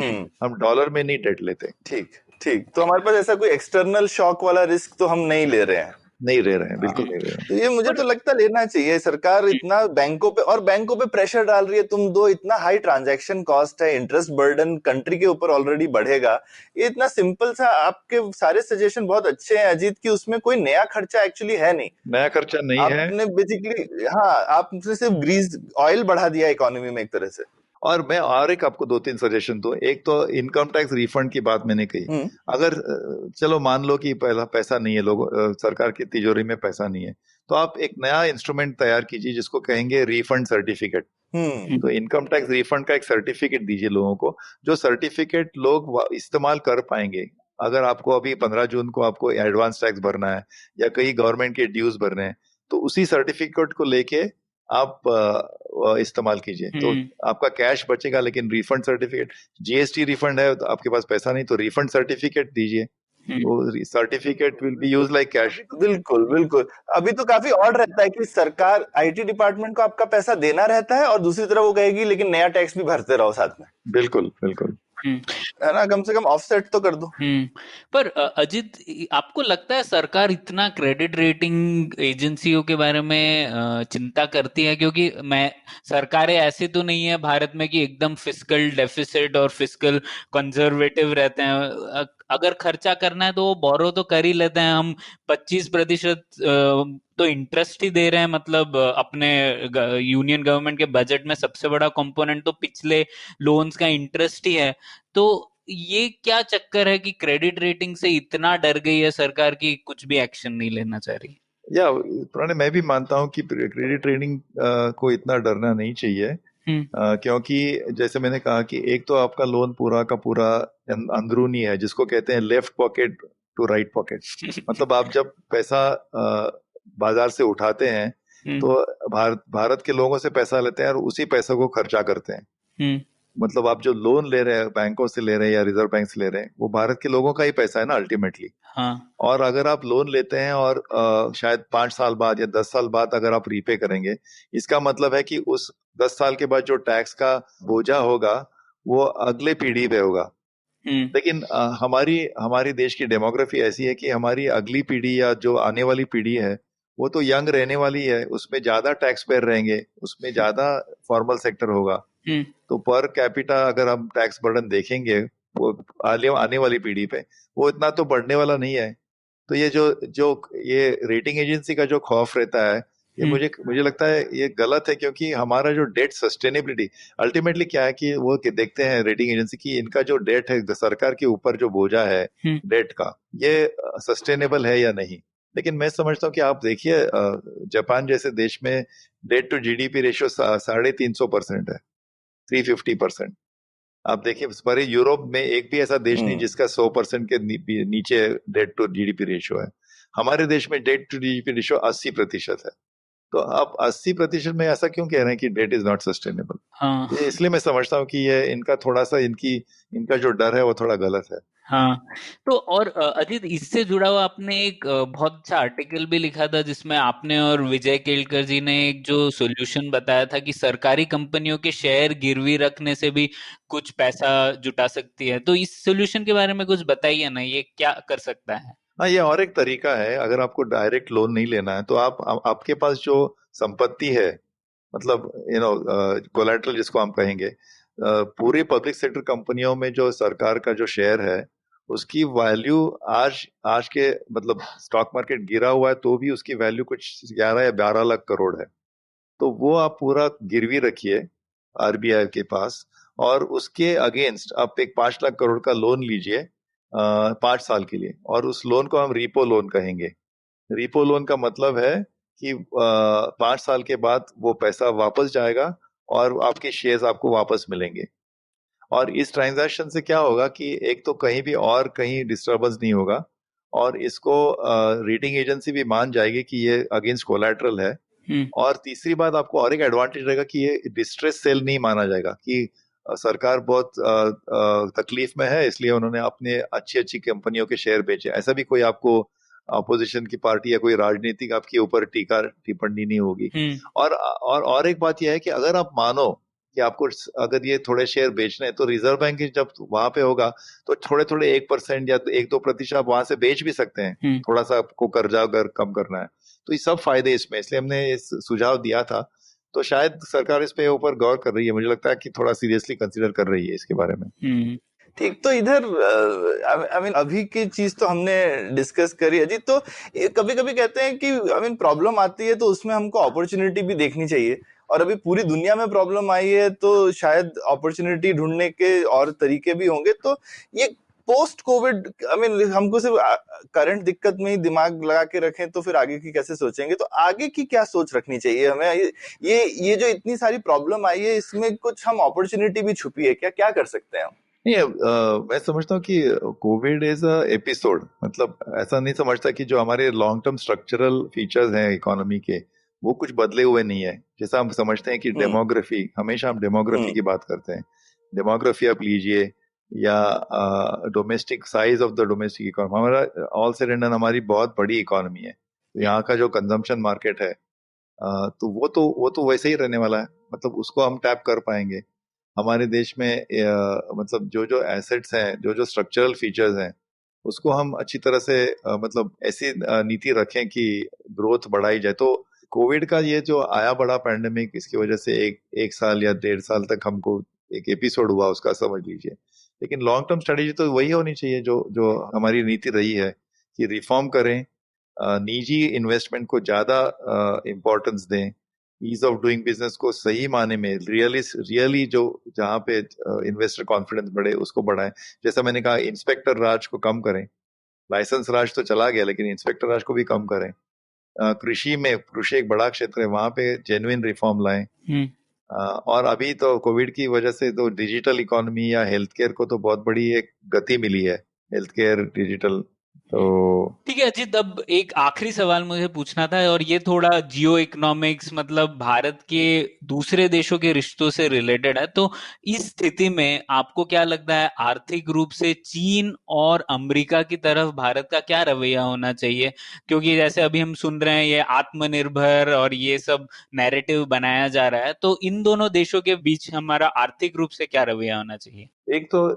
हम डॉलर में नहीं डेट लेते। ठीक। तो हमारे पास ऐसा कोई एक्सटर्नल शॉक वाला रिस्क तो हम नहीं ले रहे हैं। बिल्कुल नहीं ले रहे हैं। तो ये मुझे तो लगता लेना चाहिए। सरकार इतना बैंकों पे प्रेशर डाल रही है, तुम दो, इतना हाई ट्रांजैक्शन कॉस्ट है, इंटरेस्ट बर्डन कंट्री के ऊपर ऑलरेडी बढ़ेगा। ये इतना सिंपल सा, आपके सारे सजेशन बहुत अच्छे हैं अजीत, की उसमें कोई नया खर्चा एक्चुअली है नहीं। नया खर्चा नहीं है, आपने बेसिकली आपने सिर्फ ग्रीस ऑयल बढ़ा दिया इकोनॉमी में एक तरह से। और मैं और एक आपको 2-3 सजेशन दूं। एक तो इनकम टैक्स रिफंड की बात मैंने कही। अगर चलो मान लो कि पहला पैसा नहीं है, लोग सरकार की तिजोरी में पैसा नहीं है, तो आप एक नया इंस्ट्रूमेंट तैयार कीजिए जिसको कहेंगे रिफंड सर्टिफिकेट। तो इनकम टैक्स रिफंड का एक सर्टिफिकेट दीजिए लोगों को, जो सर्टिफिकेट लोग इस्तेमाल कर पाएंगे। अगर आपको अभी 15 जून को आपको एडवांस टैक्स भरना है या कई गवर्नमेंट के ड्यूज भरने हैं, तो उसी सर्टिफिकेट को लेके आप इस्तेमाल कीजिए, तो आपका कैश बचेगा। लेकिन रिफंड सर्टिफिकेट, जीएसटी रिफंड है तो आपके पास पैसा नहीं, तो रिफंड सर्टिफिकेट दीजिए, तो certificate will be use like cash. बिल्कुल। अभी तो काफी ऑड रहता है कि सरकार आईटी डिपार्टमेंट को आपका पैसा देना रहता है और दूसरी तरफ वो कहेगी लेकिन नया टैक्स भी भरते रहो साथ में। बिल्कुल है ना, कम से कम ऑफसेट तो कर दो। पर अजित, आपको लगता है सरकार इतना क्रेडिट रेटिंग एजेंसियों के बारे में चिंता करती है? क्योंकि सरकारें ऐसी तो नहीं है भारत में कि एकदम फिस्कल डेफिसिट और फिस्कल कंजर्वेटिव रहते हैं। अगर खर्चा करना है तो वो बोरो तो कर ही लेते हैं। हम 25% तो इंटरेस्ट ही दे रहे हैं, मतलब अपने यूनियन गवर्नमेंट के बजट में सबसे बड़ा कंपोनेंट तो पिछले लोन्स का इंटरेस्ट ही है। तो ये क्या चक्कर है कि क्रेडिट रेटिंग से इतना डर गई है सरकार की कुछ भी एक्शन नहीं लेना चाह रही? प्रणय, मैं भी मानता हूँ कि क्रेडिट रेटिंग को इतना डरना नहीं चाहिए। क्योंकि जैसे मैंने कहा कि एक तो आपका लोन पूरा का पूरा अंदरूनी है, जिसको कहते हैं left pocket to right pocket. मतलब आप जब पैसा बाजार से उठाते हैं तो भारत के लोगों से पैसा लेते हैं और उसी पैसे को खर्चा करते हैं। मतलब आप जो लोन ले रहे हैं बैंकों से ले रहे हैं या रिजर्व बैंक से ले रहे हैं, वो भारत के लोगों का ही पैसा है ना अल्टीमेटली। हाँ। और अगर आप लोन लेते हैं और शायद 5 साल बाद या 10 साल बाद अगर आप रीपे करेंगे, इसका मतलब है कि उस 10 साल के बाद जो टैक्स का बोझा होगा वो अगले पीढ़ी पे होगा। लेकिन हमारी हमारी देश की डेमोग्राफी ऐसी है कि हमारी अगली पीढ़ी या जो आने वाली पीढ़ी है वो तो यंग रहने वाली है, उसमें ज्यादा टैक्स पेयर रहेंगे, उसमें ज्यादा फॉर्मल सेक्टर होगा। तो पर कैपिटा अगर हम टैक्स बर्डन देखेंगे वो आने वाली पीढ़ी पे, वो इतना तो बढ़ने वाला नहीं है। तो ये जो जो ये रेटिंग एजेंसी का जो खौफ रहता है, ये मुझे मुझे लगता है ये गलत है, क्योंकि हमारा जो डेट सस्टेनेबिलिटी अल्टीमेटली क्या है कि वो देखते हैं रेटिंग एजेंसी की इनका जो डेट है सरकार के ऊपर जो बोझा है डेट का, ये सस्टेनेबल है या नहीं। लेकिन मैं समझता हूँ कि आप देखिए जापान जैसे देश में डेट टू जीडीपी रेशियो 350% है, 350%। आप देखिए सारे यूरोप में एक भी ऐसा देश नहीं जिसका 100% के नीचे डेट टू जीडीपी रेशियो है। हमारे देश में डेट टू जीडीपी रेशियो 80% है। तो आप 80% में ऐसा क्यों कह रहे हैं कि डेट इज नॉट सस्टेनेबल? हाँ। ये इसलिए मैं समझता हूँ कि ये इनका थोड़ा सा इनका जो डर है वो थोड़ा गलत है। हाँ। तो और अजीत, इससे जुड़ा हुआ आपने एक बहुत अच्छा आर्टिकल भी लिखा था जिसमें आपने और विजय केलकर जी ने एक जो सॉल्यूशन बताया था कि सरकारी कंपनियों के शेयर गिरवी रखने से भी कुछ पैसा जुटा सकती है। तो इस सॉल्यूशन के बारे में कुछ बताइए ना, ये क्या कर सकता है? हाँ, ये और एक तरीका है। अगर आपको डायरेक्ट लोन नहीं लेना है तो आपके पास जो संपत्ति है, मतलब कोलैटरल जिसको हम कहेंगे, पूरी पब्लिक सेक्टर कंपनियों में जो सरकार का जो शेयर है उसकी वैल्यू आज आज के मतलब स्टॉक मार्केट गिरा हुआ है तो भी उसकी वैल्यू कुछ 11 या 12 लाख करोड़ है। तो वो आप पूरा गिरवी रखिए आरबीआई के पास, और उसके अगेंस्ट आप एक 5 लाख करोड़ का लोन लीजिए 5 साल के लिए, और उस लोन को हम रीपो लोन कहेंगे। रीपो लोन का मतलब है कि 5 साल के बाद वो पैसा वापस जाएगा और आपके शेयर्स आपको वापस मिलेंगे। और इस ट्रांजैक्शन से क्या होगा कि एक तो कहीं भी और कहीं डिस्टरबेंस नहीं होगा, और इसको रेटिंग एजेंसी भी मान जाएगी कि ये अगेंस्ट कोलैटरल है। और तीसरी बात, आपको और एक एडवांटेज रहेगा कि ये डिस्ट्रेस सेल नहीं माना जाएगा कि सरकार बहुत तकलीफ में है इसलिए उन्होंने अपने अच्छी अच्छी कंपनियों के शेयर बेचे। ऐसा भी कोई आपको अपोजिशन की पार्टी या कोई राजनीतिक आपके ऊपर टीका टिप्पणी नहीं होगी। और एक बात यह है कि अगर आप मानो कि आपको अगर ये थोड़े शेयर बेचने हैं तो रिजर्व बैंक जब वहां पे होगा तो थोड़े थोड़े 1% या 1-2% आप वहां से बेच भी सकते हैं, थोड़ा सा आपको कर्जा अगर कम करना है। तो ये सब फायदे इसमें, इसलिए हमने इस सुझाव दिया था। तो शायद सरकार इस पे ऊपर गौर कर रही है, मुझे लगता है कि थोड़ा सीरियसली कंसीडर कर रही है इसके बारे में। ठीक, तो इधर आई मीन अभी की चीज तो हमने डिस्कस करी है जी। तो कभी कभी कहते हैं कि आई मीन प्रॉब्लम आती है तो उसमें हमको अपॉर्चुनिटी भी देखनी चाहिए, और अभी पूरी दुनिया में प्रॉब्लम आई है तो शायद अपॉर्चुनिटी ढूंढने के और तरीके भी होंगे। तो ये पोस्ट कोविड आई मीन हमको सिर्फ करंट दिक्कत में ही दिमाग लगा के रखें तो फिर आगे की कैसे सोचेंगे? तो आगे की क्या सोच रखनी चाहिए हमें? ये जो इतनी सारी प्रॉब्लम आई है इसमें कुछ हम अपॉर्चुनिटी भी छुपी है क्या? क्या कर सकते हैं हम? नहीं, मैं समझता हूँ कि कोविड इज अ एपिसोड। मतलब ऐसा नहीं समझता कि जो हमारे लॉन्ग टर्म स्ट्रक्चरल फीचर्स हैं इकोनॉमी के वो कुछ बदले हुए नहीं है। जैसा हम समझते हैं कि डेमोग्राफी, हमेशा हम डेमोग्राफी की बात करते हैं, डेमोग्राफी आप लीजिए या domestic size of the domestic economy, हमारा ऑल सेड एंड डन हमारी बहुत बड़ी इकोनॉमी है। तो यहाँ का जो कंजम्पशन मार्केट है तो वो तो वैसे ही रहने वाला है, मतलब उसको हम टैप कर पाएंगे। हमारे देश में मतलब जो जो एसेट्स हैं, जो जो स्ट्रक्चरल फीचर्स हैं, उसको हम अच्छी तरह से मतलब ऐसी नीति रखें कि ग्रोथ बढ़ाई जाए। तो कोविड का ये जो आया बड़ा पैंडेमिक, इसकी वजह से एक साल या 1.5 साल तक हमको एक एपिसोड हुआ उसका, समझ लीजिए। लेकिन लॉन्ग टर्म स्ट्रेटेजी तो वही होनी चाहिए जो जो हमारी नीति रही है कि रिफॉर्म करें, निजी इन्वेस्टमेंट को ज्यादा इम्पोर्टेंस दें, ईज ऑफ डूइंग बिजनेस को सही माने में रियली जो जहाँ पे इन्वेस्टर कॉन्फिडेंस बढ़े उसको बढ़ाएं। जैसा मैंने कहा, इंस्पेक्टर राज को कम करें, लाइसेंस राज तो चला गया लेकिन इंस्पेक्टर राज को भी कम करें। कृषि एक बड़ा क्षेत्र है, वहां पे जेन्युइन रिफॉर्म लाएं। और अभी तो कोविड की वजह से तो डिजिटल इकोनॉमी या हेल्थ केयर को तो बहुत बड़ी एक गति मिली है, हेल्थ केयर डिजिटल तो ठीक है अजीत, अब एक आखिरी सवाल मुझे पूछना था और ये थोड़ा जियो इकोनॉमिक्स मतलब भारत के दूसरे देशों के रिश्तों से रिलेटेड है। तो इस स्थिति में आपको क्या लगता है आर्थिक रूप से चीन और अमेरिका की तरफ भारत का क्या रवैया होना चाहिए? क्योंकि जैसे अभी हम सुन रहे हैं ये आत्मनिर्भर और ये सब नैरेटिव बनाया जा रहा है, तो इन दोनों देशों के बीच हमारा आर्थिक रूप से क्या रवैया होना चाहिए? एक तो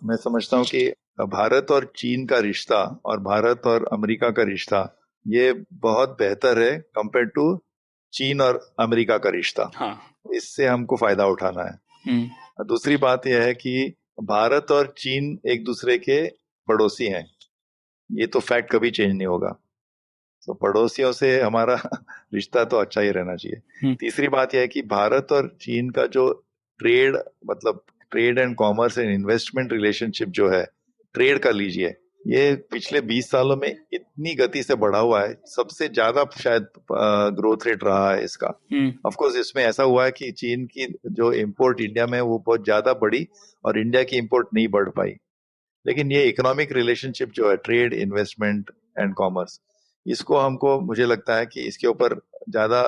मैं समझता हूँ कि भारत और चीन का रिश्ता और भारत और अमेरिका का रिश्ता ये बहुत बेहतर है कंपेयर टू चीन और अमेरिका का रिश्ता। हाँ। इससे हमको फायदा उठाना है। दूसरी बात यह है कि भारत और चीन एक दूसरे के पड़ोसी हैं, ये तो फैक्ट कभी चेंज नहीं होगा। तो पड़ोसियों से हमारा रिश्ता तो अच्छा ही रहना चाहिए। तीसरी बात यह है कि भारत और चीन का जो ट्रेड मतलब trade and commerce and investment relationship जो है, ट्रेड का लीजिए, ये पिछले 20 सालों में इतनी गति से बढ़ा हुआ है, सबसे ज्यादा शायद ग्रोथ रेट रहा है इसका। ऑफ कोर्स इसमें ऐसा हुआ है कि चीन की जो इंपोर्ट इंडिया में वो बहुत ज्यादा बढ़ी और इंडिया की इंपोर्ट नहीं बढ़ पाई, लेकिन ये इकोनॉमिक रिलेशनशिप जो है ट्रेड, इन्वेस्टमेंट एंड कॉमर्स, इसको हमको मुझे लगता है कि इसके ऊपर ज्यादा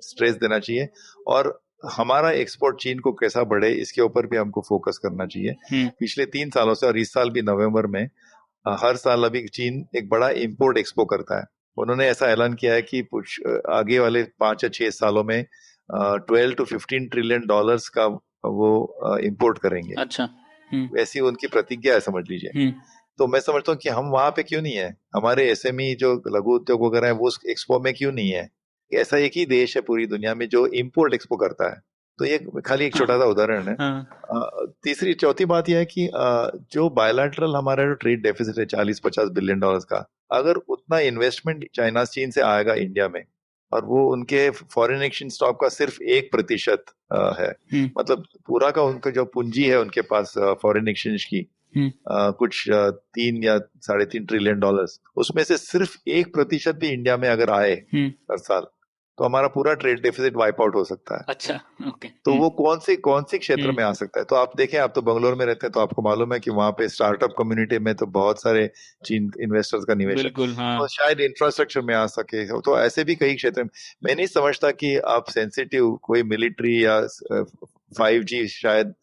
स्ट्रेस देना चाहिए और हमारा एक्सपोर्ट चीन को कैसा बढ़े इसके ऊपर भी हमको फोकस करना चाहिए। पिछले 3 सालों से और इस साल भी नवंबर में हर साल अभी चीन एक बड़ा इंपोर्ट एक्सपो करता है। उन्होंने ऐसा ऐलान किया है कि आगे वाले 5 या 6 सालों में 12 to 15 ट्रिलियन डॉलर्स का वो इंपोर्ट करेंगे। अच्छा। वैसी उनकी प्रतिज्ञा है, समझ लीजिए। तो मैं समझता हूँ कि हम वहां पे क्यों नहीं है, हमारे एसएमई जो लघु उद्योग वगैरह है वो एक्सपो में क्यों नहीं है? ऐसा एक ही देश है पूरी दुनिया में जो इंपोर्ट एक्सपो करता है। तो ये खाली एक छोटा सा उदाहरण है। तीसरी चौथी बात यह है कि जो बायलैटरल हमारा जो ट्रेड डेफिसिट है 40-50 बिलियन डॉलर्स का, अगर उतना इन्वेस्टमेंट चाइना चीन से आएगा इंडिया में और वो उनके फॉरेन एक्सचेंज स्टॉक का सिर्फ 1% है, मतलब पूरा का उनका जो पूंजी है उनके पास फॉरेन एक्सचेंज की कुछ 3 या 3.5 ट्रिलियन डॉलर्स, उसमें से सिर्फ 1% भी इंडिया में अगर आए हर साल तो हमारा पूरा ट्रेड डेफिसिट वाइप आउट हो सकता है। अच्छा, ओके। तो वो कौन से क्षेत्र में आ सकता है? तो आप देखें, आप तो बंगलोर में रहते हैं तो आपको मालूम है कि वहां पे स्टार्टअप कम्युनिटी में तो बहुत सारे चीन इन्वेस्टर्स का निवेश है। तो शायद इंफ्रास्ट्रक्चर में आ सके। तो ऐसे भी कई क्षेत्र में मैं नहीं समझता कि आप सेंसिटिव कोई मिलिट्री या 5G शायद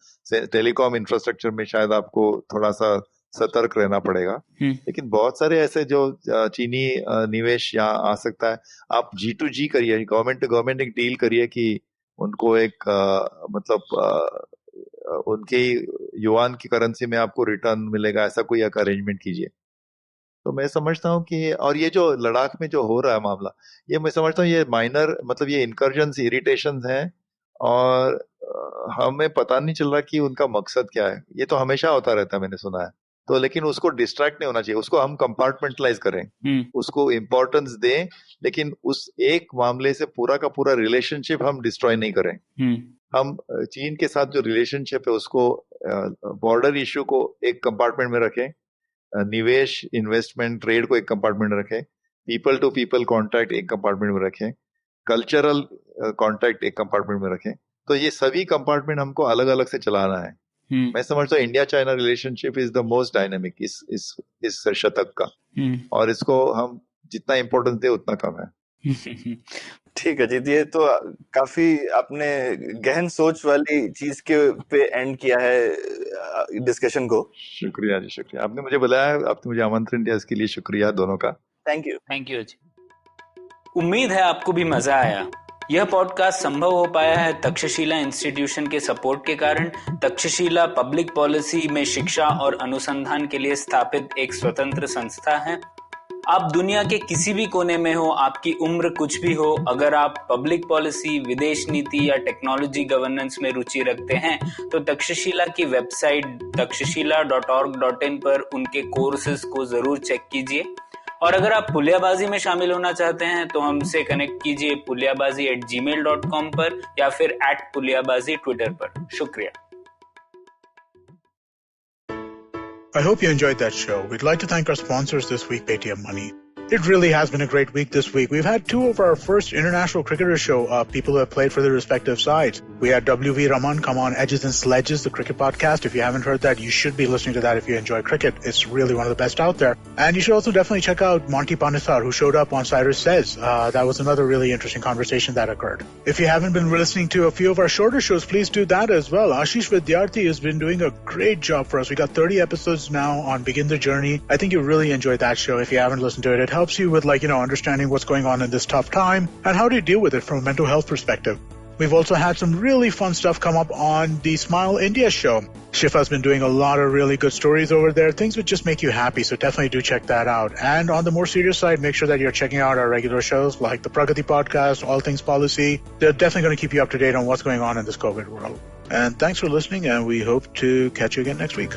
टेलीकॉम इंफ्रास्ट्रक्चर में शायद आपको थोड़ा सा सतर्क रहना पड़ेगा, लेकिन बहुत सारे ऐसे जो चीनी निवेश यहाँ आ सकता है। आप G2G करिए, गवर्नमेंट टू गवर्नमेंट एक डील करिए कि उनको एक मतलब उनके युआन की करेंसी में आपको रिटर्न मिलेगा, ऐसा कोई एक अरेंजमेंट कीजिए। तो मैं समझता हूँ कि और ये जो लद्दाख में जो हो रहा है मामला, ये मैं समझता हूँ ये माइनर मतलब ये इनकर्जन्स, इरिटेशंस हैं और हमें पता नहीं चल रहा कि उनका मकसद क्या है। ये तो हमेशा होता रहता है, मैंने सुना है। तो लेकिन उसको डिस्ट्रैक्ट नहीं होना चाहिए, उसको हम कंपार्टमेंटलाइज करें, उसको इम्पोर्टेंस दें, लेकिन उस एक मामले से पूरा का पूरा रिलेशनशिप हम डिस्ट्रॉय नहीं करें। हम चीन के साथ जो रिलेशनशिप है उसको बॉर्डर इश्यू को एक कंपार्टमेंट में रखें, निवेश, इन्वेस्टमेंट, ट्रेड को एक कंपार्टमेंट में रखें, पीपल टू पीपल कॉन्टैक्ट एक कंपार्टमेंट में रखें, कल्चरल कॉन्टैक्ट एक कंपार्टमेंट में रखें। तो ये सभी कंपार्टमेंट हमको अलग अलग से चलाना है। मैं समझता हूँ India China relationship is the most dynamic इस शतक का, और इसको हम जितना इम्पोर्टेंस दे उतना कम है। ठीक है जी, ये तो काफी आपने गहन सोच वाली चीज के पे एंड किया है डिस्कशन को। शुक्रिया जी, शुक्रिया। आपने मुझे बुलाया, आपने मुझे आमंत्रण दिया, इसके लिए शुक्रिया दोनों का। Thank you. थैंक यू जी। उम्मीद है आपको भी मजा आया। यह पॉडकास्ट संभव हो पाया है तक्षशिला इंस्टीट्यूशन के सपोर्ट के कारण। तक्षशिला पब्लिक पॉलिसी में शिक्षा और अनुसंधान के लिए स्थापित एक स्वतंत्र संस्था है। आप दुनिया के किसी भी कोने में हो, आपकी उम्र कुछ भी हो, अगर आप पब्लिक पॉलिसी, विदेश नीति या टेक्नोलॉजी गवर्नेंस में रुचि रखते हैं तो तक्षशिला की वेबसाइट takshashila.org.in पर उनके कोर्सेज को जरूर चेक कीजिए। और अगर आप पुलियाबाजी में शामिल होना चाहते हैं तो हमसे कनेक्ट कीजिए puliyabazi@gmail.com पर या फिर @puliyabazi ट्विटर पर। शुक्रिया। I hope you enjoyed that show. We'd like to thank our sponsors this week, Paytm Money. It really has been a great week this week. We've had 2 of our first international cricketers show up, people who have played for their respective sides. We had W.V. Raman come on Edges and Sledges, the cricket podcast. If you haven't heard that, you should be listening to that if you enjoy cricket. It's really one of the best out there. And you should also definitely check out Monty Panesar, who showed up on Cyrus Says. That was another really interesting conversation that occurred. If you haven't been listening to a few of our shorter shows, please do that as well. Ashish Vidyarthi has been doing a great job for us. We got 30 episodes now on Begin the Journey. I think you really enjoyed that show. If you haven't listened to it, it helps you with understanding what's going on in this tough time and how to deal with it from a mental health perspective. We've also had some really fun stuff come up on the Smile India show. Shifa's been doing a lot of really good stories over there. Things would just make you happy, so definitely do check that out. And on the more serious side, make sure that you're checking out our regular shows like the Pragati podcast, All Things Policy. They're definitely going to keep you up to date on what's going on in this COVID world. And thanks for listening, and we hope to catch you again next week.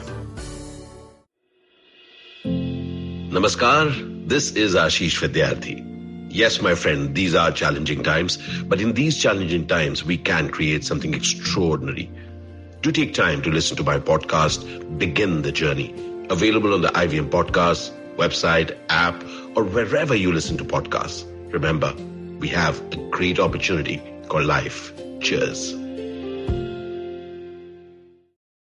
Namaskar, this is Ashish Vidyarthi. Yes, my friend, these are challenging times, but in these challenging times, we can create something extraordinary. Do take time to listen to my podcast, Begin the Journey, available on the IVM Podcast, website, app, or wherever you listen to podcasts. Remember, we have a great opportunity called life. Cheers.